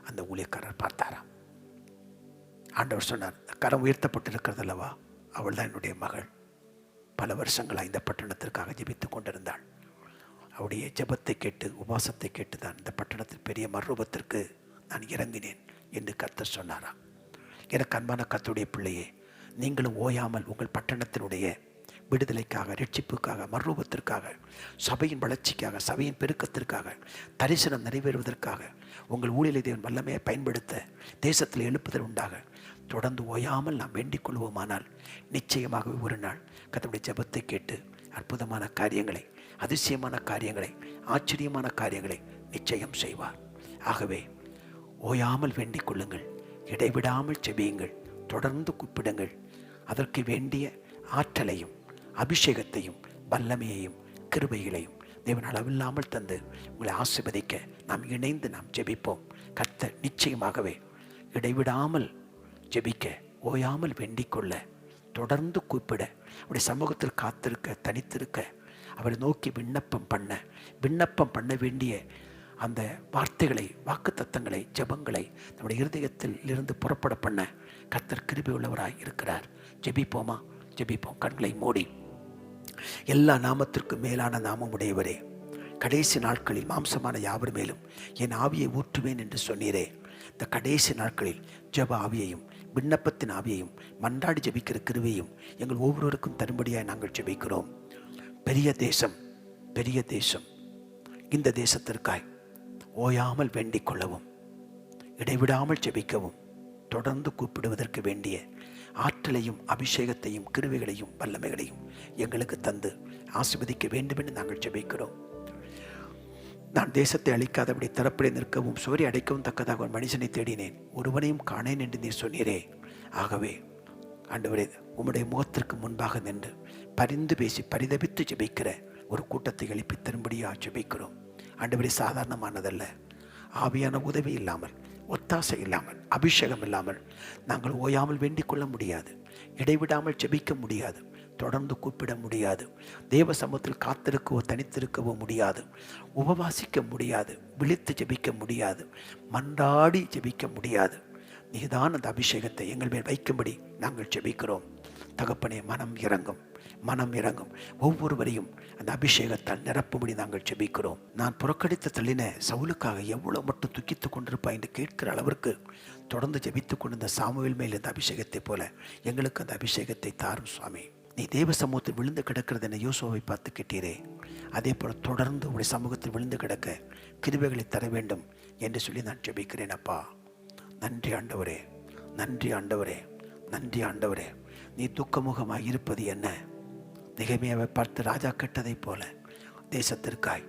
B: அந்த ஊழியக்காரர் பார்த்தாராம். ஆண்டவர் சொன்னார், கரம் உயர்த்தப்பட்டிருக்கிறது அல்லவா, அவள் தான் என்னுடைய மகள். பல வருஷங்களாக இந்த பட்டணத்திற்காக ஜெபித்துக் கொண்டிருந்தாள். அவருடைய ஜெபத்தை கேட்டு, உபவாசத்தை கேட்டு தான் இந்த பட்டணத்தில் பெரிய மறுரூபத்திற்கு நான் இறங்கினேன் என்று கர்த்தர் சொன்னாராம். எனக்கு அன்பான கர்த்தருடைய பிள்ளையே, நீங்களும் ஓயாமல் உங்கள் பட்டணத்தினுடைய விடுதலைக்காக, ரட்சிப்புக்காக, மறுரூபத்திற்காக, சபையின் வளர்ச்சிக்காக, சபையின் பெருக்கத்திற்காக, தரிசனம் நிறைவேறுவதற்காக, உங்கள் ஊழியரை தேவன் வல்லமையை பயன்படுத்த தேசத்தில் எழுப்புதல் உண்டாக தொடர்ந்து ஓயாமல் நாம் வேண்டிக் கொள்வோமானால் நிச்சயமாகவே ஒரு நாள் கர்த்தருடைய ஜெபத்தை கேட்டு அற்புதமான காரியங்களை, அதிசயமான காரியங்களை, ஆச்சரியமான காரியங்களை நிச்சயம் செய்வார். ஆகவே ஓயாமல் வேண்டிக் கொள்ளுங்கள், இடைவிடாமல் செபியுங்கள், தொடர்ந்து கூப்பிடுங்கள். அதற்கு வேண்டிய ஆற்றலையும் அபிஷேகத்தையும் வல்லமையையும் கிருபைகளையும் தேவன் அளவில்லாமல் தந்து உங்களை ஆசீர்வதிக்க நாம் இணைந்து நாம் ஜெபிப்போம். கர்த்தர் நிச்சயமாகவே இடைவிடாமல் ஜெபிக்க, ஓயாமல் வேண்டிக் கொள்ள, தொடர்ந்து கூப்பிட, அவருடைய சமூகத்தில் காத்திருக்க, தனித்திருக்க, அவரை நோக்கி விண்ணப்பம் பண்ண வேண்டிய அந்த வார்த்தைகளை, வாக்குத்தத்தங்களை, ஜெபங்களை நம்முடைய இருதயத்தில் இருந்து புறப்பட பண்ண கர்த்தர் கிருபை உள்ளவராய் இருக்கிறார். ஜெபிப்போமா? ஜெபிப்போம். கண்களை மூடி. எல்லா நாமத்திற்கும் மேலான நாமம் உடையவரே, கடைசி நாட்களில் மாம்சமான யாவர் மேலும் என் ஆவியை ஊற்றுவேன் என்று சொன்னீரே. இந்த கடைசி நாட்களில் ஜெப ஆவியையும், விண்ணப்பத்தின் ஆவியையும், மன்றாடி ஜெபிக்கிற கிருபையும் எங்கள் ஒவ்வொருவருக்கும் தரும்படியாய் நாங்கள் ஜெபிக்கிறோம். பெரிய தேசம், பெரிய தேசம், இந்த தேசத்திற்காய் ஓயாமல் வேண்டிக் கொள்ளவும், இடைவிடாமல் ஜெபிக்கவும், தொடர்ந்து கூப்பிடுவதற்கு வேண்டிய ஆற்றலையும் அபிஷேகத்தையும் கிருபைகளையும் வல்லமைகளையும் எங்களுக்கு தந்து ஆசீர்வதிக்க வேண்டும் என்று நாங்கள் ஜெபிக்கிறோம். நான் தேசத்தை அழிக்காதபடி தரப்பிலே நிற்கவும் சுவரை அடைக்கவும் தக்கதாக ஒரு மனுஷனை தேடினேன், ஒருவனையும் காணேன் என்று நீர் சொன்னீரே. ஆகவே ஆண்டவரே, உம்முடைய முகத்திற்கு முன்பாக நின்று பரிந்து பேசி பரிதபித்து ஜெபிக்கிற ஒரு கூட்டத்தை எழுப்பி தரும்படியாக ஜெபிக்கிறோம். ஆண்டவரே, சாதாரணமானதல்ல. ஆவியான உதவி இல்லாமல், ஒத்தாசை இல்லாமல், அபிஷேகம் இல்லாமல் நாங்கள் ஓயாமல் வேண்டிக் கொள்ள முடியாது, இடைவிடாமல் ஜெபிக்க முடியாது, தொடர்ந்து கூப்பிட முடியாது. தேவ சமூகத்தில் காத்திருக்கவோ தனித்திருக்கவோ முடியாது. உபவாசிக்க முடியாது. விழித்து ஜெபிக்க முடியாது. மன்றாடி ஜெபிக்க முடியாது. நீதான் அந்த அபிஷேகத்தை எங்கள் மேல் வைக்கும்படி நாங்கள் ஜெபிக்கிறோம். தகப்பனே, மனம் இறங்கும், மனம் இறங்கும். ஒவ்வொருவரையும் அந்த அபிஷேகத்தால் நிரப்பும்படி நாங்கள் ஜெபிக்கிறோம். நான் புறக்கணித்து தள்ளின சவுலுக்காக எவ்வளவு மட்டும் துக்கித்து கொண்டிருப்பா என்று கேட்கிற அளவிற்கு தொடர்ந்து ஜெபித்து கொண்டிருந்த சாமுவேல் மேல் இந்த அபிஷேகத்தை போல எங்களுக்கு அந்த அபிஷேகத்தை தாரும் சுவாமி. நீ தேவ சமூகத்தில் விழுந்து கிடக்கிறது என யோசுவாவை பார்த்து கேட்டீரே, அதே போல தொடர்ந்து உடைய சமூகத்தில் விழுந்து கிடக்க கிருபைகளை தர வேண்டும் என்று சொல்லி நான் ஜெபிக்கிறேன். அப்பா, நன்றி ஆண்டவரே, நன்றி ஆண்டவரே, நன்றி ஆண்டவரே. நீ துக்கமுகமாய் இருப்பது என்ன? நெகேமியாவை பார்த்து ராஜா கேட்டதைப் போல தேசத்திற்காய்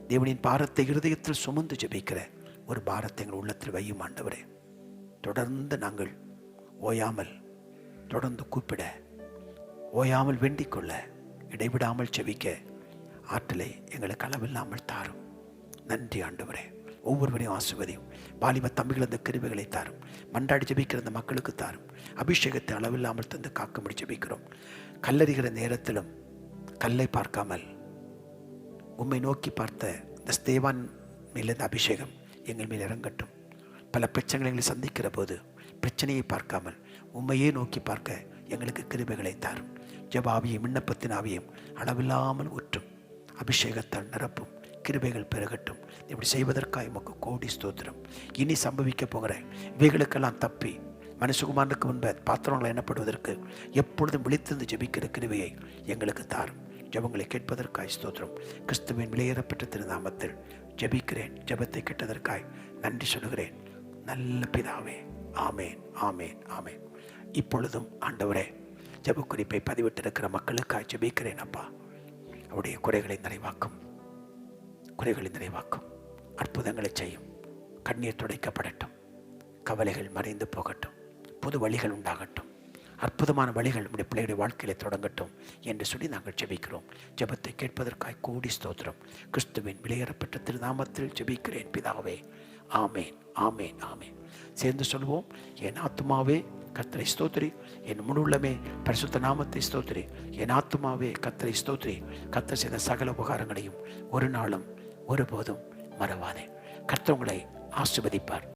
B: தேவனின் பாரத்தை இருதயத்தில் சுமந்து ஜெபிக்கிற ஒரு பாரத்தை எங்கள் உள்ளத்தில் வையும் ஆண்டவரே. தொடர்ந்து நாங்கள் ஓயாமல் தொடர்ந்து கூப்பிட, ஓயாமல் வேண்டிக் கொள்ள, இடைவிடாமல் ஜெபிக்க ஆற்றலை எங்களுக்கு அளவில்லாமல் தாரும். நன்றி ஆண்டவரே. ஒவ்வொருவரையும் ஆசீர்வதியும். வாலிப தம்பிகள் அந்த கிருபைகளை தாரும். மன்றாடி ஜெபிக்கிற அந்த மக்களுக்கு தாரும். அபிஷேகத்தை அளவில்லாமல் தந்து காக்கும்படி ஜெபிக்கிறோம். கல்லறிகிற நேரத்திலும் கல்லை பார்க்காமல் உம்மை நோக்கி பார்த்த இந்த ஸ்தேவான் மேலிருந்த அபிஷேகம் எங்கள் மேல் இறங்கட்டும். பல பிரச்சனைகளை எங்களை சந்திக்கிற போது பிரச்சனையை பார்க்காமல் உம்மையே நோக்கி பார்க்க எங்களுக்கு கிருபைகளை தாரும். ஜெபாவியும் விண்ணப்பத்தின் ஆவியும் அளவில்லாமல் ஊற்றும். அபிஷேகத்தால் நிரப்பும். கிருபைகள் பெருகட்டும். இப்படி செய்வதற்காக உமக்கு கோடி ஸ்தோத்திரம். இனி சம்பவிக்க போகிற இவைகளுக்கெல்லாம் தப்பி மனுஷகுமாரனுக்கு முன்பு பாத்திரங்களை எண்ணப்படுவதற்கு எப்பொழுதும் விழித்திருந்து ஜெபிக்கிற கிருபையை எங்களுக்கு தாரும். ஜெபங்களை கேட்பதற்காய் ஸ்தோத்திரம். கிறிஸ்துவின் விலையேறப்பட்ட திருநாமத்தில் ஜெபிக்கிறேன். ஜெபத்தை கேட்டதற்காய் நன்றி சொல்கிறேன். நல்ல பிதாவே, ஆமேன், ஆமேன், ஆமேன். இப்பொழுதும் ஆண்டவரே, ஜெப குறிப்பை பதிவிட்டிருக்கிற மக்களுக்காய் ஜெபிக்கிறேன். அப்பா, அவருடைய குறைகளை நிறைவாக்கும், குறைகளை நிறைவாக்கும். அற்புதங்களை செய்யும். கண்ணீர் துடைக்கப்படட்டும். கவலைகள் மறைந்து போகட்டும். புது வழிகள் உண்டாகட்டும். அற்புதமான வழிகள் நம்முடைய பிள்ளைகளுடைய வாழ்க்கையில தொடங்கட்டும் என்று சொல்லி நாங்கள் ஜெபிக்கிறோம். ஜெபத்தை கேட்பதற்காய் கூடி ஸ்தோத்திரம். கிறிஸ்துவின் விலையேறப்பட்ட திருநாமத்தில் ஜெபிக்கிறேன் பிதாவே, ஆமேன், ஆமேன், ஆமேன். சேர்ந்து சொல்வோம். என் ஆத்துமாவே கர்த்தரை ஸ்தோத்திரி, என் முழுள்ளமே பரிசுத்த நாமத்தை ஸ்தோத்திரி. என் ஆத்துமாவே கர்த்தரை ஸ்தோத்திரி. கர்த்தர் செய்த சகல உபகாரங்களையும் ஒரு நாளும் ஒருபோதும் மறவாதே. கர்த்தர் உங்களை ஆசீர்வதிப்பார்.